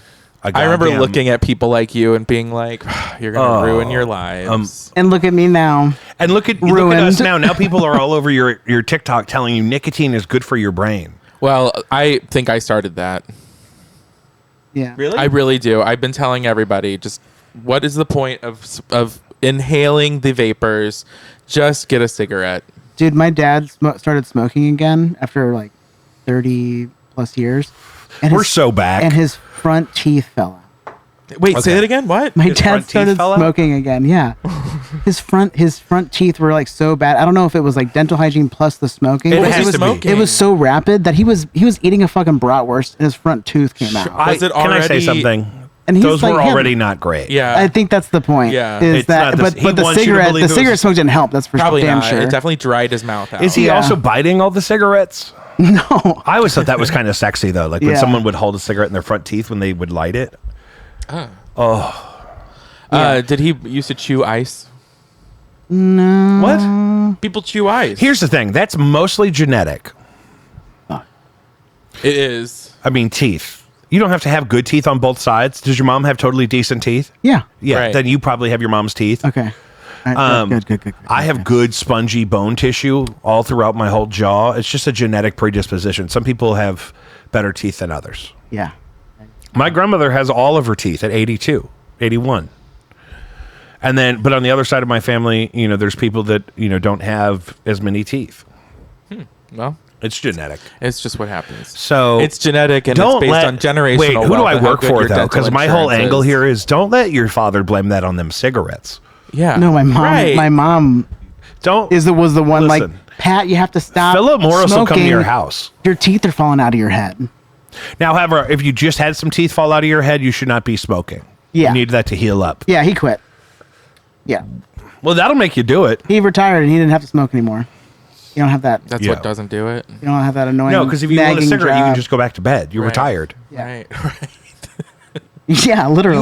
I remember looking at people like you and being like, "You're gonna ruin your lives." And look at me now. And look at us Ruined. now. Now people are all over your TikTok telling you nicotine is good for your brain. Well, I think I started that. Yeah. Really? I really do. I've been telling everybody, just what is the point of inhaling the vapors? Just get a cigarette. Dude, my dad started smoking again after like 30 plus years. And We're so back. And his front teeth fell out. Wait, say Okay. that again. What? My His dad front teeth started fell out? smoking again. Yeah. his front teeth were like so bad. I don't know if it was like dental hygiene plus the smoking. It but has was, to be. It was so rapid that he was eating a fucking bratwurst and his front tooth came out. Was it Can I say already- something? And he's Those like were him. already not great. Yeah. I think that's the point. Yeah. Is It's that not he but the wants you to cigarette believe it was- smoke didn't help. That's for Probably damn not. sure. It definitely dried his mouth out. Is he Yeah. also biting all the cigarettes? No. I always thought that was kind of sexy though. Like when Yeah. someone would hold a cigarette in their front teeth when they would light it. Did he used to chew ice? No. What? People chew ice. Here's the thing. That's mostly genetic. It is. I mean, teeth. You don't have to have good teeth on both sides. Does your mom have totally decent teeth? Yeah. Yeah. Right. Then you probably have your mom's teeth. Okay. All right, good. I have good spongy bone tissue all throughout my whole jaw. It's just a genetic predisposition. Some people have better teeth than others. Yeah. My grandmother has all of her teeth at 82, 81. And then, but on the other side of my family, there's people that, don't have as many teeth. Well, It's genetic. It's just what happens. So it's genetic and it's based on generational. Wait, who do wealth I and how work good for your though? dental Because my whole insurance angle is. here is don't let your father blame that on them cigarettes. Yeah. No, my mom. Right. My mom Don't was the one listen. like, Pat, you have to stop. Philip Morris will come to smoking. your house. Your teeth are falling out of your head. Now, however, if you just had some teeth fall out of your head, you should not be smoking. Yeah. You need that to heal up. Yeah, he quit. Yeah, Well, that'll make you do it. he retired and he didn't have to smoke anymore. You don't have that. That's Yeah. what doesn't do it. You don't have that annoying. No, because if you want a nagging cigarette, you can job. just go back to bed. You're Right. retired. Yeah. Right. Right. Yeah, literally.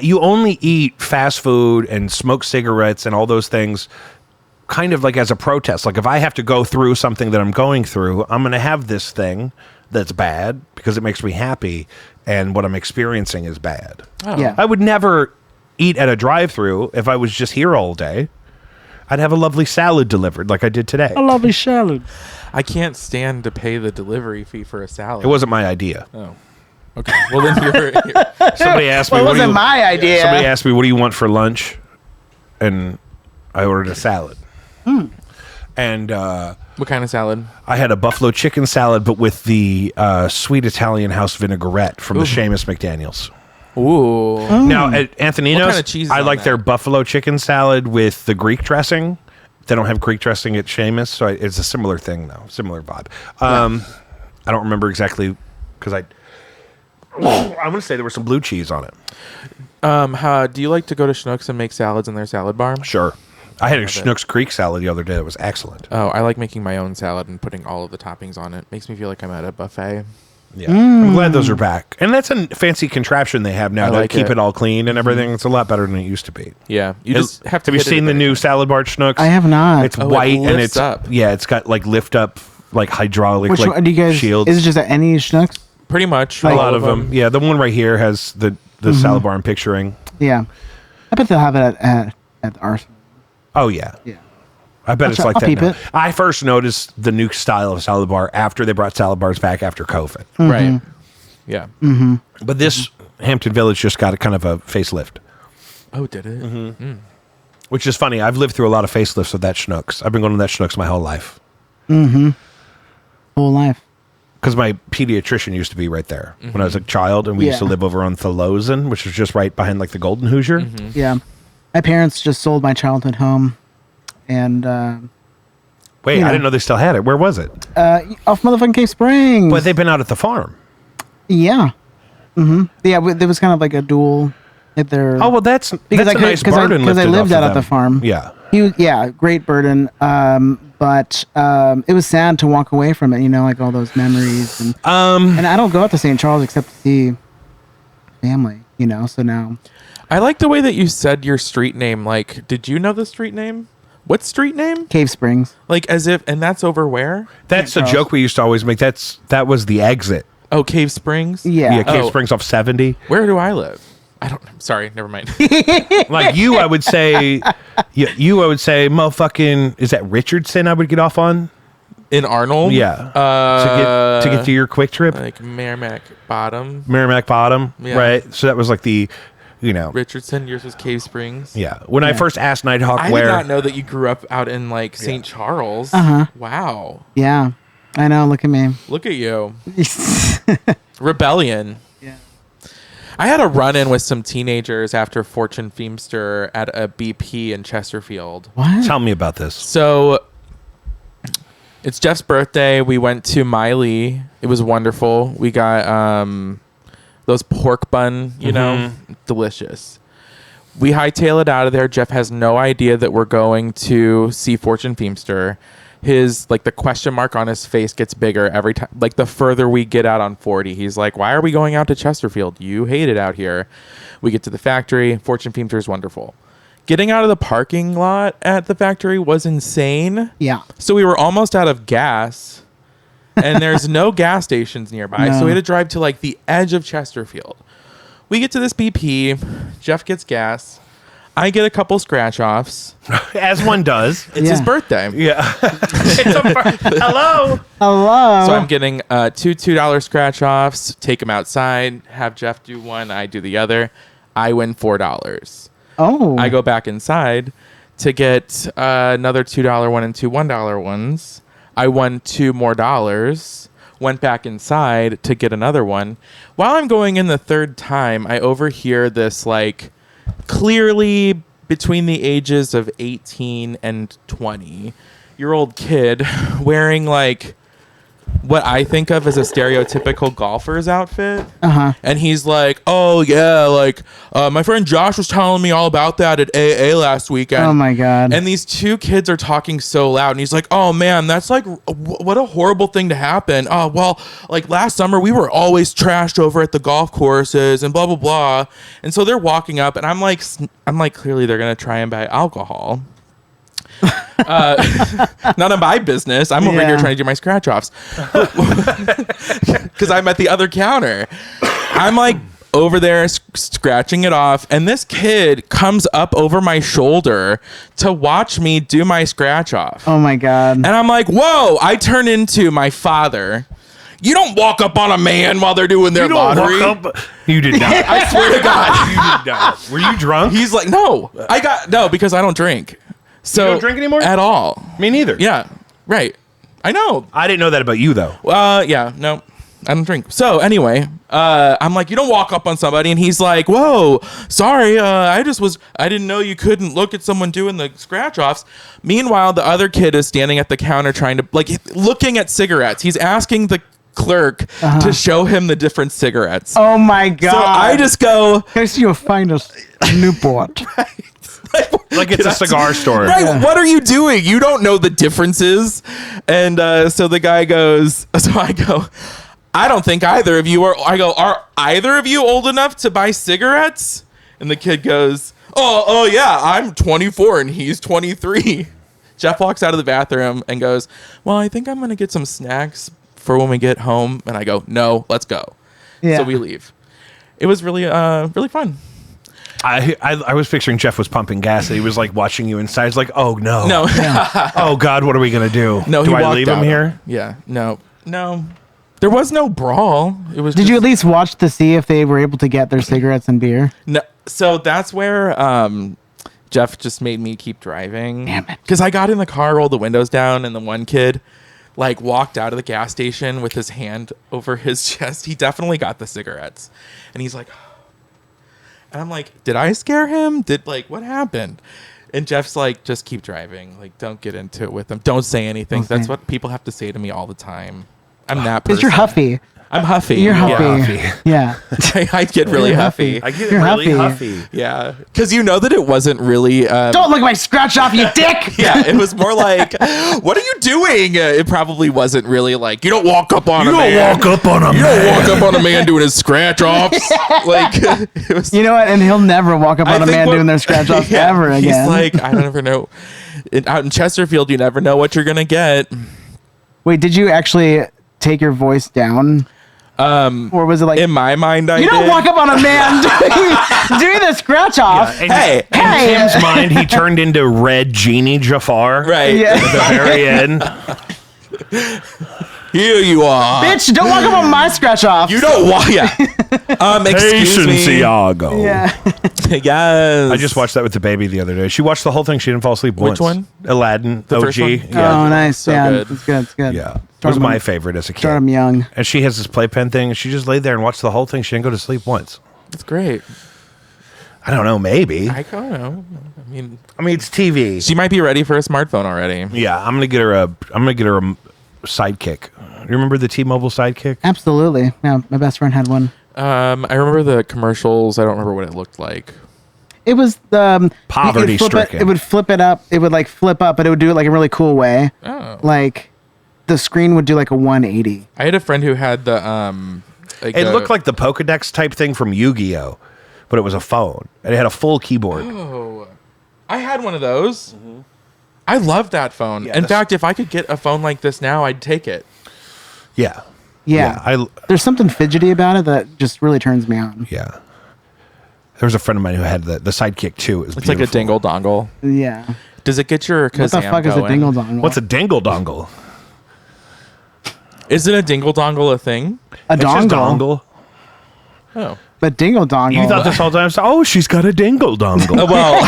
You only eat fast food and smoke cigarettes and all those things kind of like as a protest. Like if I have to go through something that I'm going through, I'm going to have this thing that's bad because it makes me happy and what I'm experiencing is bad. Oh. Yeah. I would never eat at a drive-through if I was just here all day. I'd have a lovely salad delivered like I did today. A lovely salad. I can't stand to pay the delivery fee for a salad. It wasn't my idea. Oh. Okay. Well, then you're Somebody asked me, Well, it what do wasn't you- my idea. Somebody asked me, what do you want for lunch? And I ordered a salad. And what kind of salad? I had a buffalo chicken salad, but with the sweet Italian house vinaigrette from the Seamus McDaniels. Ooh. Now, at Anthony's, What kind of cheese is I on like that? their buffalo chicken salad with the Greek dressing. They don't have Greek dressing at Seamus, so it's a similar thing, though. Similar vibe. I don't remember exactly, because I'm going to say there was some blue cheese on it. How do you like to go to Schnucks and make salads in their salad bar? Sure. I had a Love it. Schnucks Creek salad the other day that was excellent. Oh, I like making my own salad and putting all of the toppings on it. Makes me feel like I'm at a buffet. Yeah. I'm glad those are back. And that's a fancy contraption they have now I to like keep it. it all clean and everything. It's a lot better than it used to be. Yeah, you just have to. Have you hit it seen the a bit. new salad bar at Schnucks? I have not. It's Oh, it white and lifts it's up. Yeah, it's got like lift up, like hydraulic, Which like one do you guys? shields. Is it just at any Schnucks? Pretty much a all lot of them. Yeah, the one right here has the salad bar I'm picturing. Yeah, I bet they'll have it at the Arsenal. Oh yeah. Yeah. I bet I'll it's try- like I'll that peep now. it. I first noticed the new style of salad bar after they brought salad bars back after COVID. Right. Yeah. But this Hampton Village just got a kind of a facelift, Oh, did it? which is funny. I've lived through a lot of facelifts of that Schnucks. I've been going to that Schnucks my whole life Whole life. because my pediatrician used to be right there when I was a child, and we used to Yeah. live over on Thalosen, which was just right behind like the Golden Hoosier. Yeah, my parents just sold my childhood home, and Wait, You know. I didn't know they still had it. Where was it? off motherfucking Cave Springs. But they've been out at the farm. Yeah. Yeah, there was kind of like a dual. Like they're Oh well, that's a because nice burden because I lifted lived off out of at the them. farm. Yeah. Yeah, great burden. But it was sad to walk away from it. You know, like all those memories, and I don't go out to St. Charles except to see family. You know, so now I like the way that you said your street name. Like, did you know the street name? What street name? Cave Springs. Like, as if, and that's over where? That's a Charles. joke we used to always make. That was the exit. Oh, Cave Springs? Yeah. Yeah, Cave Oh. Springs off 70. Where do I live? I don't. Sorry, never mind. Like you, I would say, you, I would say, motherfucking, is that Richardson? I would get off on. In Arnold? Yeah. to get to your quick trip, Like Merrimack Bottom. Merrimack Bottom, Yeah. right? So that was like the, you know, Richardson, yours was Cave Springs. yeah. When I first asked Nighthawk I where, did not know that you grew up out in like St. Charles. Wow. Yeah, I know. Look at me. Look at you. Rebellion. Yeah. I had a run-in with some teenagers after Fortune Feimster at a BP in Chesterfield. What? tell me about this. So it's Jeff's birthday. We went to Miley. It was wonderful. We got those pork bun, you know, delicious. We hightail it out of there. Jeff has no idea that we're going to see Fortune Feimster. His, like, the question mark on his face gets bigger every time. Like, the further we get out on 40, he's like, why are we going out to Chesterfield? You hate it out here. We get to the factory. Fortune Feimster is wonderful. Getting out of the parking lot at the factory was insane. Yeah. So we were almost out of gas, and there's no gas stations nearby. So No. we had to drive to like the edge of Chesterfield. We get to this BP. Jeff gets gas. I get a couple scratch offs. As one does. It's his Yeah. birthday. Yeah. Hello. Hello. So I'm getting two $2 scratch offs. Take them outside. Have Jeff do one. I do the other. I win $4. Oh. I go back inside to get another $2 one and two $1 ones. I won $2 more. Went back inside to get another one. While I'm going in the third time, I overhear this like clearly between the ages of 18 and 20-year-old kid wearing like what I think of as a stereotypical golfer's outfit. And he's like, oh yeah, like my friend Josh was telling me all about that at AA last weekend. Oh my God. And these two kids are talking so loud, and he's like, oh man, that's like what a horrible thing to happen. Oh well, like last summer we were always trashed over at the golf courses and blah blah blah. And so they're walking up, and I'm like clearly they're gonna try and buy alcohol. None of my business. I'm over here trying to do my scratch offs because I'm at the other counter. I'm like over there scratching it off, and this kid comes up over my shoulder to watch me do my scratch off. Oh my God. And I'm like, whoa. I turn into my father. You don't walk up on a man while they're doing their lottery. You did not. I swear to God. You did not. Were you drunk? He's like, no, because I don't drink. So you don't drink anymore? At all. Me neither. Yeah, right. I know. I didn't know that about you, though. Yeah, no, I don't drink. So anyway, I'm like, you don't walk up on somebody, and he's like, whoa, sorry, I didn't know you couldn't look at someone doing the scratch offs. Meanwhile, the other kid is standing at the counter trying to, like, looking at cigarettes. He's asking the clerk to show him the different cigarettes. Oh my God. So I just go, here's your finest Newport. Like it's a cigar store. Right. Yeah. What are you doing? You don't know the differences. And so the guy goes, so I go, I don't think either of you are. I go, are either of you old enough to buy cigarettes? And the kid goes, oh yeah, I'm 24 and he's 23. Jeff walks out of the bathroom and goes, well, I think I'm going to get some snacks for when we get home. And I go, no, let's go. Yeah. So we leave. It was really, really fun. I was picturing Jeff was pumping gas and he was like watching you inside. He's like, oh no. No. Oh God, what are we going to do? No, do I leave him here? Yeah. No. There was no brawl. It was. Did you at least watch to see if they were able to get their cigarettes and beer? No. So that's where Jeff just made me keep driving. Damn it. Because I got in the car, rolled the windows down, and the one kid like walked out of the gas station with his hand over his chest. He definitely got the cigarettes. And he's like, and I'm like, did I scare him? What happened? And Jeff's like, just keep driving. Like, don't get into it with them. Don't say anything. Okay. That's what people have to say to me all the time. I'm that person. Because you're huffy. I'm huffy. You're huffy. Huffy. Yeah. I get really huffy. I get You're really huffy. huffy. Yeah. Because you know that it wasn't really... Don't look at my scratch off, you dick! Yeah, it was more like, what are you doing? It probably wasn't really like, you don't walk up on a man. You don't walk up on a man doing his scratch offs. Like, it was... You know what? And he'll never walk up on a man doing their scratch offs ever again. He's like, I don't ever know. Out in Chesterfield, you never know what you're going to get. Wait, did you actually take your voice down? Or was it like... In my mind, I You don't did. walk up on a man doing the scratch off. Yeah, in Tim's mind, he turned into Red Genie Jafar. Right. Yeah. At the very end. Here you are. Bitch, don't walk up on my scratch off. You don't walk. Yeah. Excuse me. Iago. Yeah. Yes. I just watched that with the baby the other day. She watched the whole thing. She didn't fall asleep once. Which one? Aladdin. The OG. first one? Yeah. Oh, nice. So yeah, good. it's good. It's good. Yeah. It Start was them- my favorite as a kid. Start them young. And she has this playpen thing. And she just laid there and watched the whole thing. She didn't go to sleep once. It's great. I don't know. Maybe. I don't know. I mean, it's TV. she might be ready for a smartphone already. Yeah. I'm gonna get her a sidekick. You remember the T-Mobile sidekick? Absolutely. Yeah, my best friend had one. I remember the commercials. I don't remember what it looked like. It was Poverty-stricken. It would flip it up. It would like flip up, but it would do it like a really cool way. Oh. Like the screen would do like a 180. I had a friend who had the It looked like the Pokedex type thing from Yu-Gi-Oh, but it was a phone and it had a full keyboard. Oh, I had one of those. Mm-hmm. I loved that phone. Yeah, In fact, if I could get a phone like this now, I'd take it. Yeah. Yeah. There's something fidgety about it that just really turns me on. Yeah. There was a friend of mine who had the Sidekick too. It was It's beautiful. like a dingle dongle. Yeah. Does it get your Kazam What the fuck is a going? dingle dongle? What's a dingle dongle? Isn't a dingle dongle a thing? a It's just dongle? dongle. Oh. But dingle dongle. You thought this whole time, oh, she's got a dingle dongle. Well,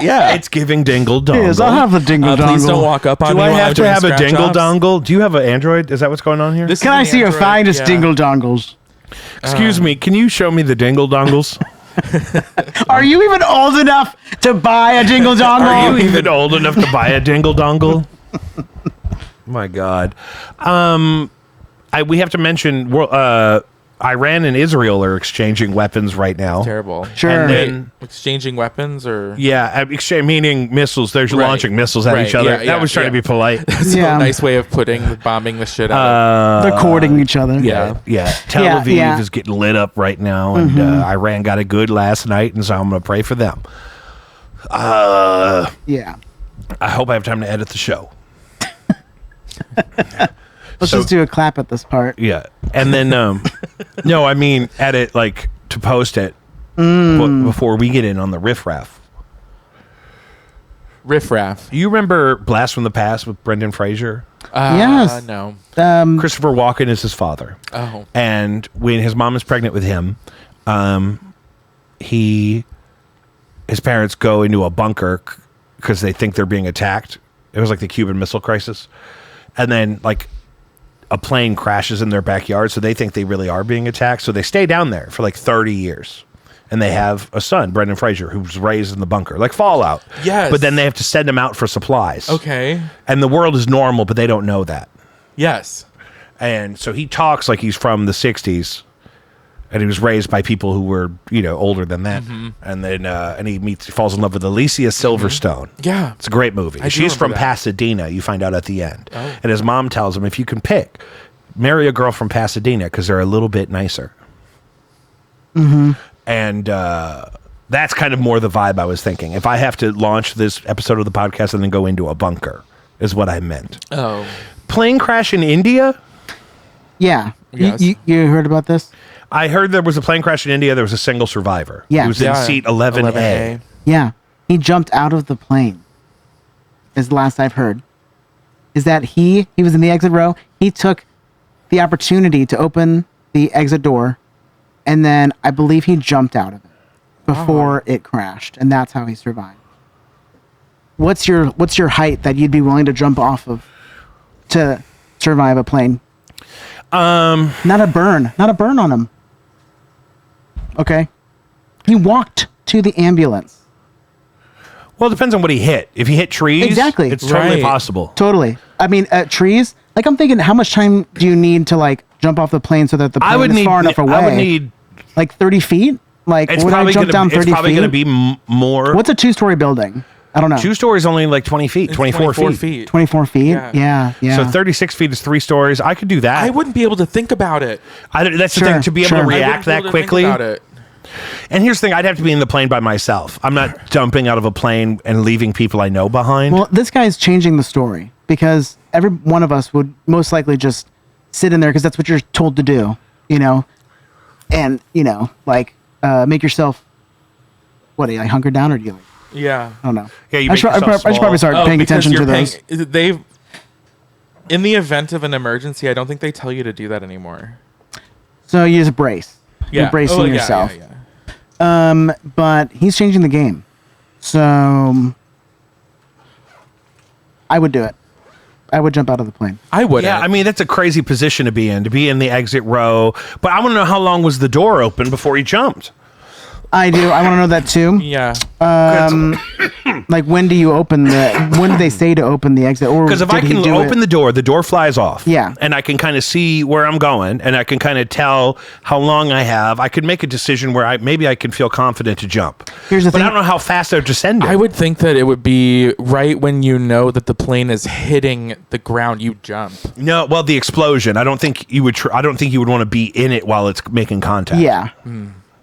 yeah. It's giving dingle dongle. Yes, I'll have the dingle dongle. Please don't walk up on Do me I while have I'm to doing have a scratch dingle offs. dongle? Do you have an Android? Is that what's going on here? This Can is I an see your Android, finest yeah. dingle dongles? Excuse me, can you show me the dingle dongles? Are you even old enough to buy a dingle dongle? Are you even old enough to buy a dingle dongle? My God. We have to mention Iran and Israel are exchanging weapons right now. Terrible. Sure. And then, Exchanging weapons or yeah, meaning missiles. They're Right. launching missiles at Right, each other. yeah, That yeah, was trying to be polite. That's Yeah. a nice way of bombing the shit out They're courting each other. Yeah. Tel Yeah, Aviv yeah. is getting lit up right now, and Iran got it good last night, and so I'm going to pray for them. Yeah. I hope I have time to edit the show. Let's So- just do a clap at this part. Yeah, and then no, I mean edit like to post it before we get in on the riffraff. Riffraff. You remember Blast from the Past with Brendan Fraser? Yes. No. Christopher Walken is his father. Oh. And when his mom is pregnant with him, his parents go into a bunker because they think they're being attacked. It was like the Cuban Missile Crisis. And then like a plane crashes in their backyard, so they think they really are being attacked. So they stay down there for like 30 years. And they have a son, Brendan Fraser, who's raised in the bunker, like Fallout. Yes. But then they have to send him out for supplies. Okay. And the world is normal, but they don't know that. Yes. And so he talks like he's from the 60s. And he was raised by people who were, older than that. And then and he falls in love with Alicia Silverstone. Yeah. It's a great movie. I do She's from remember that. Pasadena, you find out at the end. Oh. And his mom tells him, if you can pick, marry a girl from Pasadena because they're a little bit nicer. And that's kind of more the vibe I was thinking. If I have to launch this episode of the podcast and then go into a bunker, is what I meant. Oh. Plane crash in India? Yeah. Yes. You heard about this? I heard there was a plane crash in India. There was a single survivor. Yeah. He was in seat 11A. Yeah. He jumped out of the plane. Is the last I've heard. Is that he was in the exit row. He took the opportunity to open the exit door, and then I believe he jumped out of it before it crashed, and that's how he survived. What's your height that you'd be willing to jump off of to survive a plane? Not a burn on him. Okay. He walked to the ambulance. Well, it depends on what he hit. If he hit trees, Exactly. it's totally Right. possible. Totally. I mean, trees. Like I'm thinking, how much time do you need to like jump off the plane so that the plane is far enough away? I would need. like 30 feet. Like It's would I probably jump down 30 It's probably feet? going to be more. What's a 2-story building? I don't know. 2 stories? Only like 20 feet, 24 feet. 24 feet. Yeah. Yeah. So 36 feet is 3 stories. I could do that. I wouldn't be able to think about it. That's the Sure, thing, to be able sure. to I react I wouldn't be that able to quickly. Think about it. And here's the thing: I'd have to be in the plane by myself. I'm not jumping out of a plane and leaving people I know behind. Well, this guy's changing the story because every one of us would most likely just sit in there because that's what you're told to do, and like make yourself. What do you like hunker down or do you like? Yeah. I don't know. Yeah, you I make should yourself probably small. start paying because attention you're to those. They've in the event of an emergency, I don't think they tell you to do that anymore. So you just brace. Yeah. You're bracing Oh, yeah, yourself. yeah. But he's changing the game. So I would do it. I would jump out of the plane. I wouldn't. Yeah, I mean that's a crazy position to be in the exit row. But I want to know how long was the door open before he jumped? I do. I want to know that too. Yeah. Like when do you open when do they say to open the exit? Or Because if I did he can do open it? the door flies off. Yeah. And I can kind of see where I'm going, and I can kind of tell how long I have. I could make a decision where maybe I can feel confident to jump. Here's the but thing. I don't know how fast they're descending. I would think that it would be right when you know that the plane is hitting the ground, you jump. No, well, the explosion. I don't think you would. I don't think you would want to be in it while it's making contact. Yeah.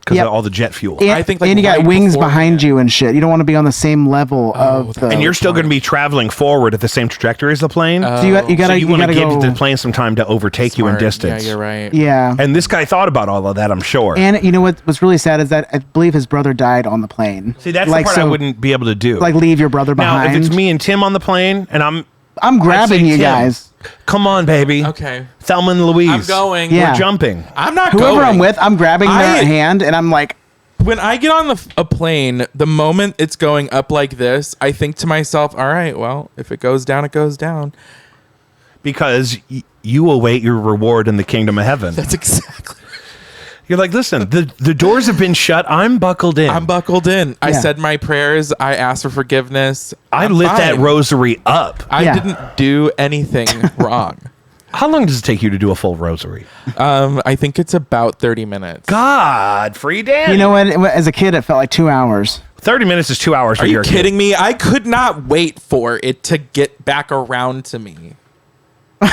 because Yep. of all the jet fuel. And, I think, like, and you got right wings beforehand. behind you and shit. You don't want to be on the same level of the. And you're still going to be traveling forward at the same trajectory as the plane. So you gotta so you want to gotta give go. the plane some time to overtake you in Smart. distance. Yeah, you're right. Yeah. And this guy thought about all of that, I'm sure. And you know what's really sad is that I believe his brother died on the plane. See, that's like, the part I so, wouldn't be able to do. like leave your brother now, behind. if it's me and Tim on the plane, and I'm grabbing you Kim. guys. Come on, baby. Okay. Thelma and Louise. I'm going. Yeah. We're jumping. I'm not Whoever going. I'm with, I'm grabbing their hand, and I'm like, When I get on a plane, the moment it's going up like this, I think to myself, all right, well, if it goes down, it goes down. Because you await your reward in the kingdom of heaven. That's exactly. You're like, listen, the doors have been shut. I'm buckled in. I'm buckled in. I Yeah. said my prayers. I asked for forgiveness. I I'm lit fine. that rosary up. I Yeah. didn't do anything wrong. How long does it take you to do a full rosary? I think it's about 30 minutes. God, free Dan. you know what? As a kid, it felt like 2 hours. 30 minutes is 2 hours. Are you kidding me? I could not wait for it to get back around to me. Do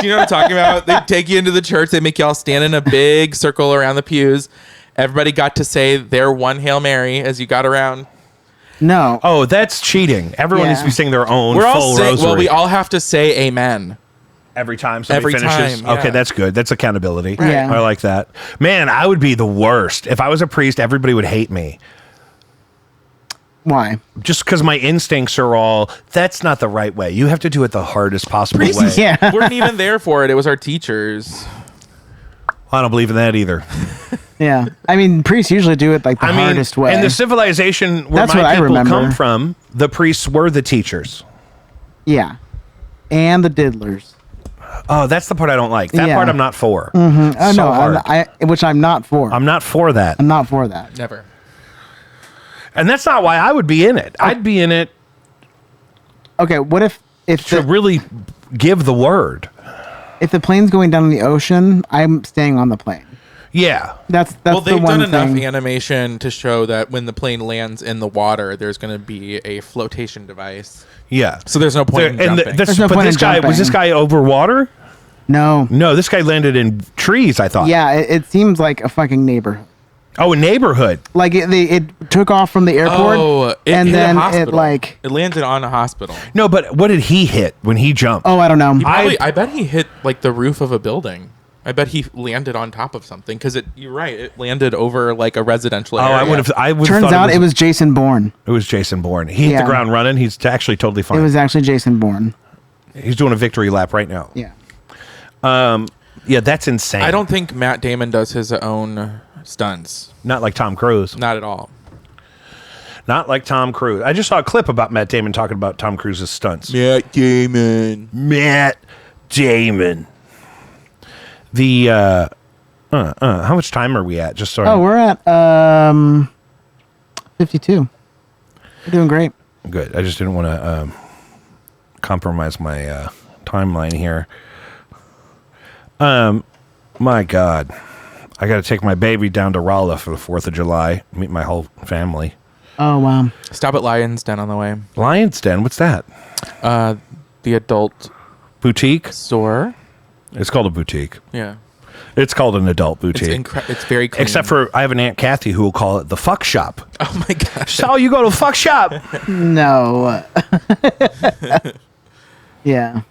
you know what I'm talking about? They take you into the church. They make you all stand in a big circle around the pews. Everybody got to say their one Hail Mary as you got around. No. Oh, that's cheating. Everyone Yeah. needs to be saying their own We're all full saying, rosary. well, we all have to say amen. Every time somebody Every finishes? time, yeah. Okay, that's good. That's accountability. Right. Yeah. I like that. Man, I would be the worst. If I was a priest, everybody would hate me. Why? Just because my instincts are all, that's not the right way. You have to do it the hardest possible way. Yeah. Weren't even there for it. It was our teachers. I don't believe in that either. Yeah. I mean, priests usually do it like the hardest way. in the civilization where That's what my I people remember. come from, the priests were the teachers. Yeah. And the diddlers. Oh, that's the part I don't like. That Yeah. part I'm not for. Oh, So no. hard. Which I'm not for. I'm not for that. I'm not for that. Never. And that's not why I would be in it. I'd be in it Okay, what if to the, really give the word. if the plane's going down in the ocean, I'm staying on the plane. Yeah. That's Well, the they've one done enough thing. animation to show that when the plane lands in the water, there's going to be a flotation device. Yeah. So there's no point in jumping. There's no but point this in guy was jumping. this guy over water? No. No, this guy landed in trees, I thought. Yeah, it seems like a fucking neighborhood. Oh, a neighborhood. Like it took off from the airport, it and hit a then it hospital. like, It landed on a hospital. No, but what did he hit when he jumped? oh, I don't know. I bet he hit like the roof of a building. I bet he landed on top of something because you're right. It landed over like a residential area. I would Turns thought out it was Jason Bourne. it was Jason Bourne. He hit Yeah. the ground running. He's actually totally fine. It was actually Jason Bourne. He's doing a victory lap right now. Yeah. Yeah, that's insane. I don't think Matt Damon does his own stunts. Not like Tom Cruise. Not at all. Not like Tom Cruise. I just saw a clip about Matt Damon talking about Tom Cruise's stunts. Matt Damon. Matt Damon. The how much time are we at? Just sorry. Oh, we're at 52. We're doing great. Good. I just didn't want to compromise my timeline here. My God, I got to take my baby down to Rolla for the 4th of July. Meet my whole family. Oh wow. Stop at Lion's Den on the way. Lion's Den. What's that? The adult Boutique. store. It's called a boutique. Yeah. It's called an adult It's boutique. it's very clean. Except for I have an Aunt Kathy who will call it the fuck shop. Oh my gosh. So you go to fuck shop, No. Yeah.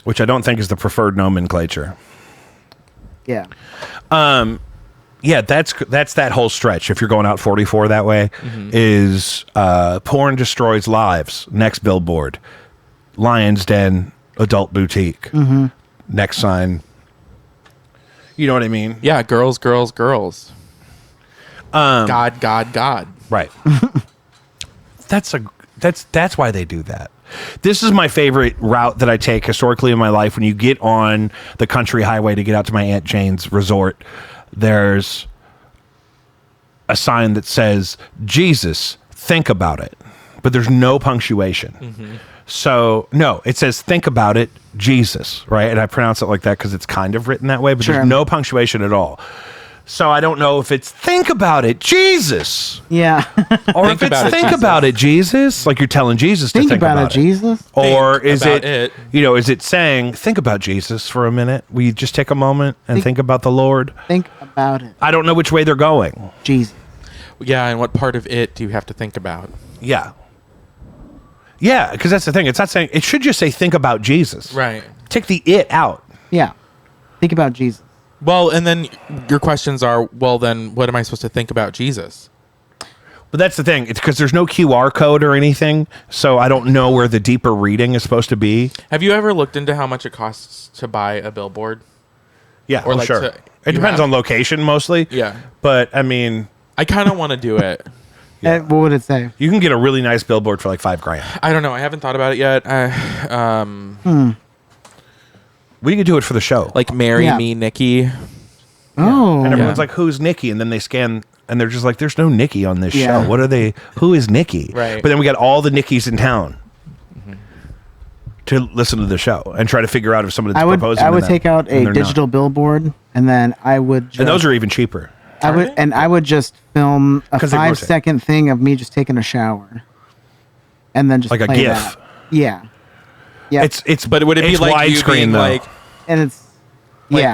which I don't think is the preferred nomenclature. Yeah. Yeah, that's that whole stretch. If you're going out 44 that way, is porn destroys lives. Next billboard, Lion's Den adult boutique. Next sign. You know what I mean? Yeah, girls, girls, girls. God, God, God. Right. That's why they do that. This is my favorite route that I take historically in my life. When you get on the country highway to get out to my Aunt Jane's resort, there's a sign that says, Jesus, think about it. But there's no punctuation. So, no, it says, think about it, Jesus, right? And I pronounce it like that because it's kind of written that way, but Sure. there's no punctuation at all. So I don't know if it's think about it, Jesus. Yeah. Or Think if it's about it, think Jesus. about it, Jesus. Like you're telling Jesus to Think think about it, Jesus. Or Think is about it, is it saying, think about Jesus for a minute? Will you just take a moment and think about the Lord? Think about it, I don't know which way they're going. Jesus. Yeah, and what part of it do you have to think about? Yeah. Yeah, because that's the thing. It's not saying, it should just say, think about Jesus. Right. Take the it out. Yeah. Think about Jesus. Well, and then your questions are, well, then what am I supposed to think about Jesus? But that's the thing. It's because there's no QR code or anything, so I don't know where the deeper reading is supposed to be. Have you ever looked into how much it costs to buy a billboard? Yeah, Or like sure. to- It you depends have? on location mostly. Yeah. But, I mean, I kind of want to do it. What would it say? you can get a really nice billboard for like $5,000. I don't know. I haven't thought about it yet. We could do it for the show. Like, marry Yeah. me, Nikki. Oh. And everyone's Yeah. like, who's Nikki? And then they scan, and they're just like, there's no Nikki on this Yeah. show. What are they? Who is Nikki? Right. But then we got all the Nickies in town to listen to the show and try to figure out if somebody's I would proposing. take out a digital billboard, and then I would just, And those are even cheaper. I would just film a 'Cause they rotate. 5-second thing of me just taking a shower, and then just Like a play GIF. that. Yeah. Yeah. It's But would it be it's like you widescreen being though. like and it's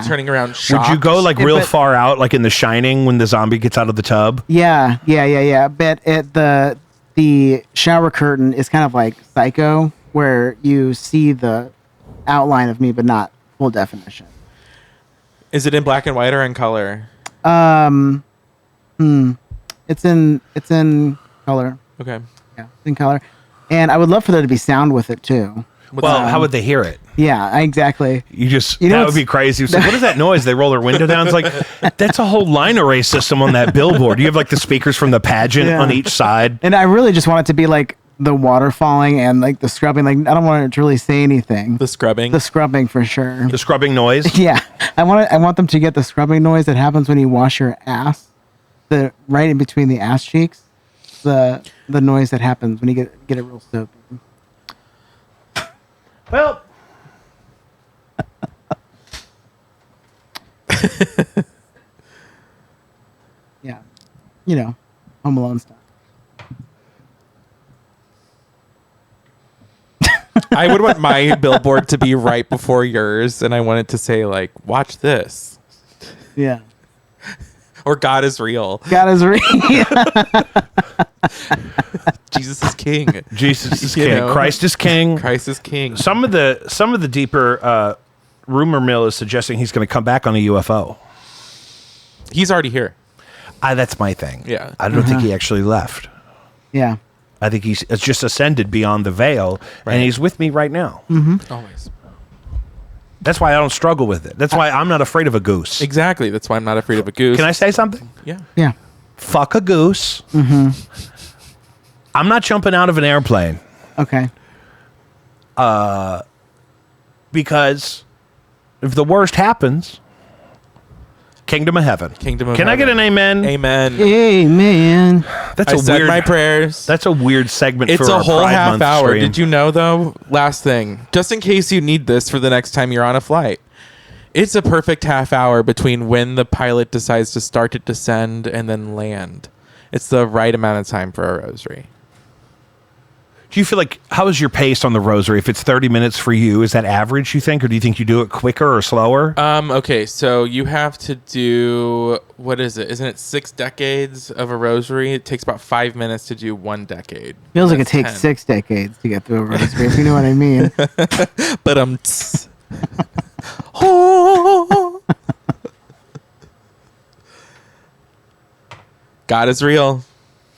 turning around shocked? Would you go like Yeah, real but- far out, like in The Shining when the zombie gets out of the tub? Yeah. But the shower curtain is kind of like Psycho, where you see the outline of me, but not full definition. Is it in black and white or in color? It's in color. Okay. Yeah, it's in color. And I would love for there to be sound with it too. Well, how would they hear it? Yeah, exactly. You just You know that would what's- be crazy. So what is that noise? They roll their window down. It's like that's a whole line array system on that billboard. You have like the speakers from the pageant Yeah. on each side. And I really just want it to be like the water falling and like the scrubbing. Like I don't want it to really say anything. The scrubbing. The scrubbing for sure. The scrubbing noise. Yeah, I want them to get the scrubbing noise that happens when you wash your ass, the right in between the ass cheeks, the noise that happens when you get it real soapy. Well, Yeah, Home Alone stuff. I would want my billboard to be right before yours, and I want it to say like, "Watch this," Yeah, or "God is real." God is real. Jesus is king. Jesus is You king. know? Christ is king. Christ is king. Some of the deeper rumor mill is suggesting he's going to come back on a UFO. He's already here. That's my thing. Yeah. I don't think he actually left. Yeah, I think he's just ascended beyond the veil, Right. and he's with me right now. Always. That's why I don't struggle with it. That's why I'm not afraid of a goose. Exactly. That's why I'm not afraid of a goose. Can I say something? Yeah. yeah. Fuck a goose. I'm not jumping out of an airplane Okay. because if the worst happens, kingdom of heaven. Kingdom of Can I get heaven. an amen? Amen. Hey man. That's I a said weird. my prayers. That's a weird segment. It's for a our whole Pride half Month hour. stream. Did you know, though? Last thing, just in case you need this for the next time you're on a flight, it's a perfect half hour between when the pilot decides to start to descend and then land. It's the right amount of time for a rosary. Do you feel like how is your pace on the rosary? If it's 30 minutes for you, is that average? You think, or do you think you do it quicker or slower? Okay, so you have to do, what is it? Isn't it 6 decades of a rosary? It takes about 5 minutes to do 1 decade. Feels like it That's takes 10. 6 decades to get through a rosary, if you know what I mean. But oh. God is real.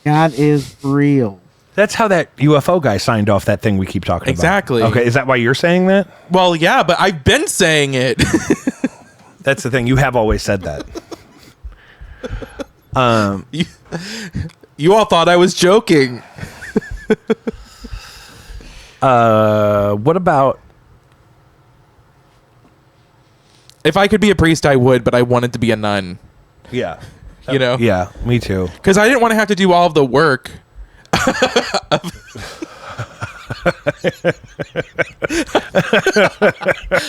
God is real. That's how that UFO guy signed off that thing we keep talking Exactly. about. Okay, is that why you're saying that? Well, yeah, but I've been saying it. That's the thing. You have always said that. You all thought I was joking. What about? If I could be a priest, I would, but I wanted to be a nun. Yeah. You know? Yeah, me too. Because I didn't want to have to do all of the work.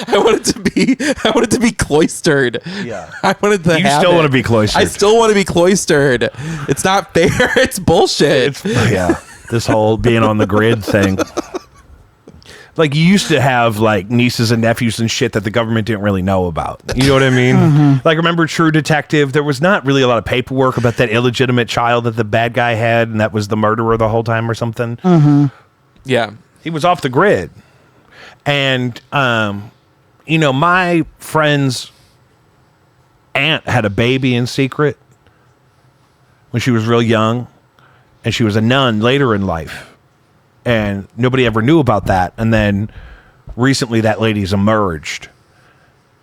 I wanted to be cloistered. Yeah. I wanted to You have still it. want to be cloistered. I still want to be cloistered. It's not fair. It's bullshit. Yeah. This whole being on the grid thing. Like, you used to have, like, nieces and nephews and shit that the government didn't really know about. You know what I mean? Like, remember True Detective? There was not really a lot of paperwork about that illegitimate child that the bad guy had, and that was the murderer the whole time or something. Yeah. He was off the grid. And, my friend's aunt had a baby in secret when she was real young. and she was a nun later in life, and nobody ever knew about that. And then recently, that lady's emerged.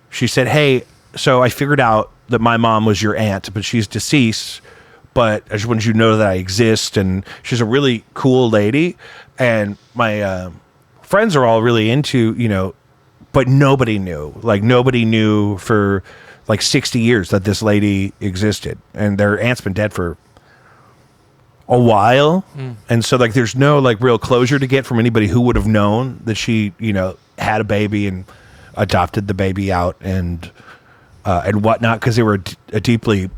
She said, "Hey, so I figured out that my mom was your aunt, but she's deceased. But I just wanted you to know that I exist, and she's a really cool lady, and my friends are all really into, but nobody knew. Like, nobody knew for like 60 years that this lady existed, and their aunt's been dead for a while. And so, like, there's no, like, real closure to get from anybody who would have known that she, had a baby and adopted the baby out and whatnot, because they were a deeply...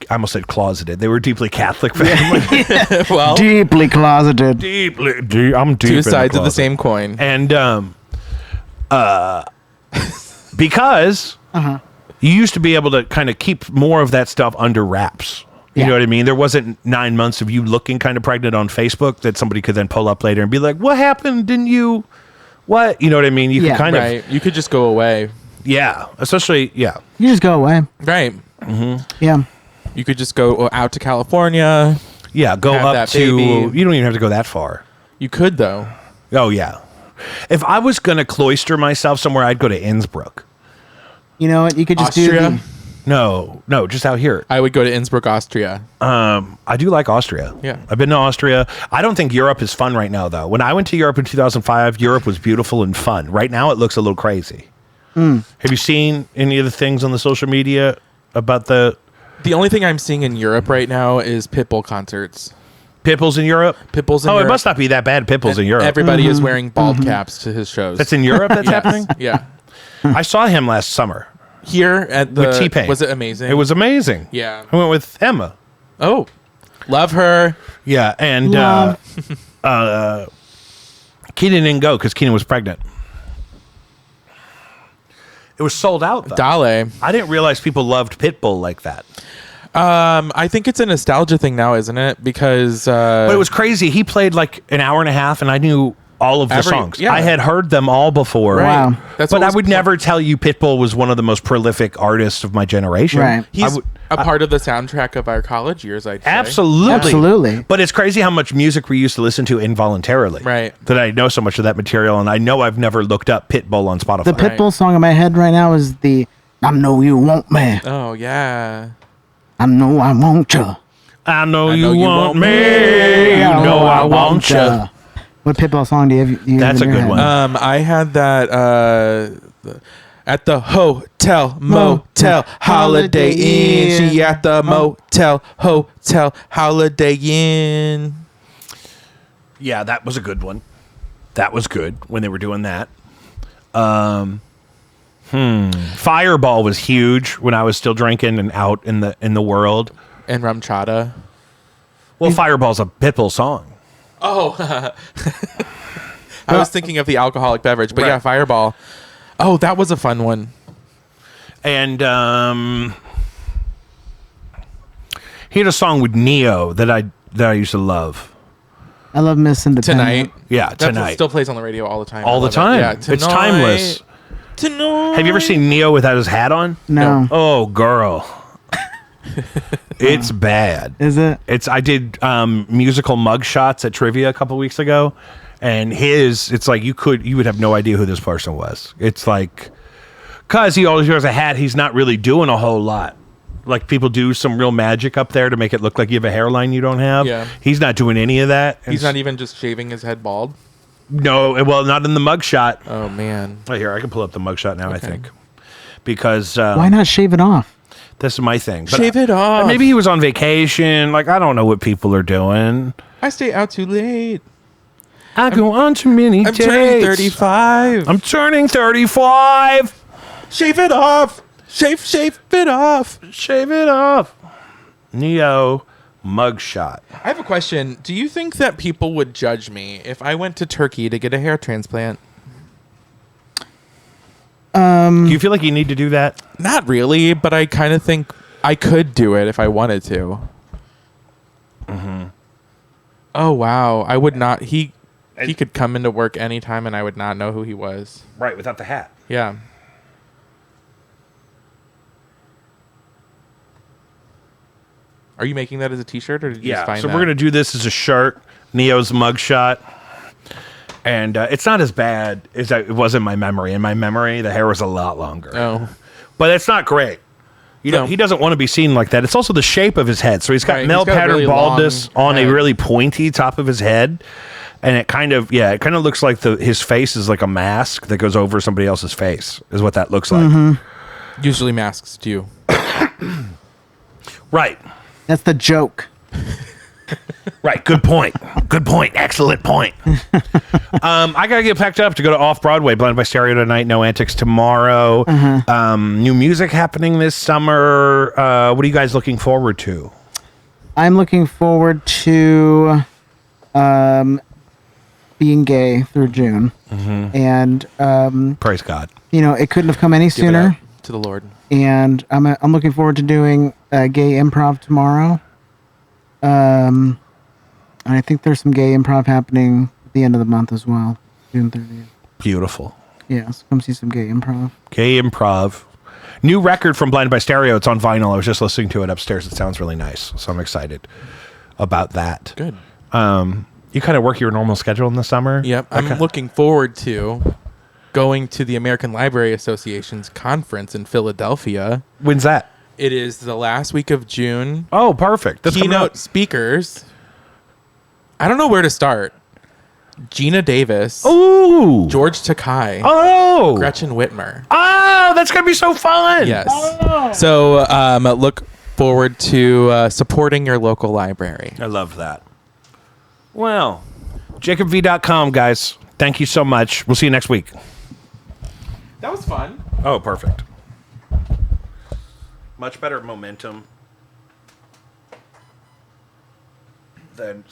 I almost said closeted. They were deeply Catholic family. Well, Deeply closeted. I'm deep. two sides of the same coin. And because you used to be able to kind of keep more of that stuff under wraps. You know what I mean? There wasn't 9 months of you looking kind of pregnant on Facebook that somebody could then pull up later and be like, "What happened? Didn't you? What?" You know what I mean? You could kind of... You could just go away. Yeah. Especially, yeah. You just go away. Right. Yeah. You could just go out to California. Yeah, go have up that to... baby. You don't even have to go that far. You could, though. Oh, yeah. If I was going to cloister myself somewhere, I'd go to Innsbruck. You know what? You could just Austria? No, just out here. I would go to Innsbruck, Austria. I do like Austria. Yeah. I've been to Austria. I don't think Europe is fun right now, though. When I went to Europe in 2005, Europe was beautiful and fun. Right now, it looks a little crazy. Have you seen any of the things on the social media about the... The only thing I'm seeing in Europe right now is Pitbull concerts. Pitbulls in Europe? Pitbulls in Europe. Europe. It must not be that bad, Pitbulls in Europe. Everybody is wearing bald caps to his shows. That's in Europe that's happening? Yeah. I saw him last summer. Here at the... With T-Pain. Was it amazing? It was amazing. Yeah. I went with Emma. Oh. Love her. Yeah, and Keenan didn't go because Keenan was pregnant. It was sold out, though. Dale. I didn't realize people loved Pitbull like that. I think it's a nostalgia thing now, isn't it? Because... But it was crazy. He played like an hour and a half, and I knew all of the songs. yeah. I had heard them all before. Right. Wow. That's But what I was would never tell you Pitbull was one of the most prolific artists of my generation. Right. He's a part of the soundtrack of our college years, I'd say. Absolutely. Absolutely. But it's crazy how much music we used to listen to involuntarily. Right. That I know so much of that material, and I know I've never looked up Pitbull on Spotify. The Pitbull song in my head right now is the "I Know You Want Me." Oh, yeah. I know I want you. I know you want me. You know I want you. What Pitbull song do you have? That's in a your good head? one. I had that at the hotel, motel, Holiday Inn. She at the motel, hotel, Holiday Inn. Yeah, that was a good one. That was good when they were doing that. Fireball was huge when I was still drinking and out in the world. And Rum Chata. Well, Fireball's a Pitbull song. Oh. I was thinking of the alcoholic beverage, but Right. yeah, Fireball. Oh, that was a fun one. And he had a song with Neo that I used to love. I love Miss Independent. Tonight. Yeah, That Tonight. still plays on the radio all the time. All I the love it. time. Yeah, It's timeless. Tonight. Have you ever seen Neo without his hat on? No. Oh, girl. It's bad. Is it? I did musical mug shots at trivia a couple weeks ago, and it's like you would have no idea who this person was. It's like, cause he always wears a hat, he's not really doing a whole lot. Like, people do some real magic up there to make it look like you have a hairline you don't have. Yeah. He's not doing any of that. He's not even just shaving his head bald. No, well, not in the mug shot. Oh man. Right here, I can pull up the mug shot now, I Okay. think. Because Why not shave it off? this is my thing. But Shave it off. maybe he was on vacation. Like, I don't know what people are doing. I stay out too late. I go on too many I'm dates. turning 35. I'm turning 35. Shave it off. Shave it off. Shave it off. Neo mugshot. I have a question. Do you think that people would judge me if I went to Turkey to get a hair transplant? Do you feel like you need to do that? Not really, but I kind of think I could do it if I wanted to. Mm-hmm. Oh, wow. I would not. He could come into work anytime and I would not know who he was. Right, without the hat. Yeah. Are you making that as a T-shirt, or did you Yeah, just find so that? we're going to do this as a shirt, Neo's mugshot. And it's not as bad as it was in my memory. In my memory, the hair was a lot longer. Oh, But it's not great. You know, No. he doesn't want to be seen like that. It's also the shape of his head. So he's got Right, male he's got a pattern really baldness long on a head. really pointy top of his head. And it kind of looks like his face is like a mask that goes over somebody else's face, is what that looks like. usually masks do. Right. That's the joke. Right. Good point. Good point. Excellent point. I gotta get packed up to go to Off Broadway. Blinded by Stereo tonight. No Antics tomorrow. New music happening this summer. What are you guys looking forward to? I'm looking forward to being gay through June. And, Praise God. it couldn't have come any Give it sooner. up to the Lord. And I'm looking forward to doing gay improv tomorrow. And I think there's some gay improv happening at the end of the month as well, June 30th. Beautiful. Yeah, so come see some gay improv. Gay improv. New record from Blinded by Stereo. It's on vinyl. I was just listening to it upstairs. It sounds really nice. So I'm excited about that. Good. You kind of work your normal schedule in the summer? Yep. I'm looking forward to going to the American Library Association's conference in Philadelphia. When's that? It is the last week of June. Oh, perfect. That's coming Keynote up. speakers. I don't know where to start. Gina Davis. Ooh. George Takei. Oh. Gretchen Whitmer. Oh, that's going to be so fun. Yes. So look forward to supporting your local library. I love that. Well, jacobv.com, guys. Thank you so much. We'll see you next week. That was fun. Oh, perfect. Much better momentum than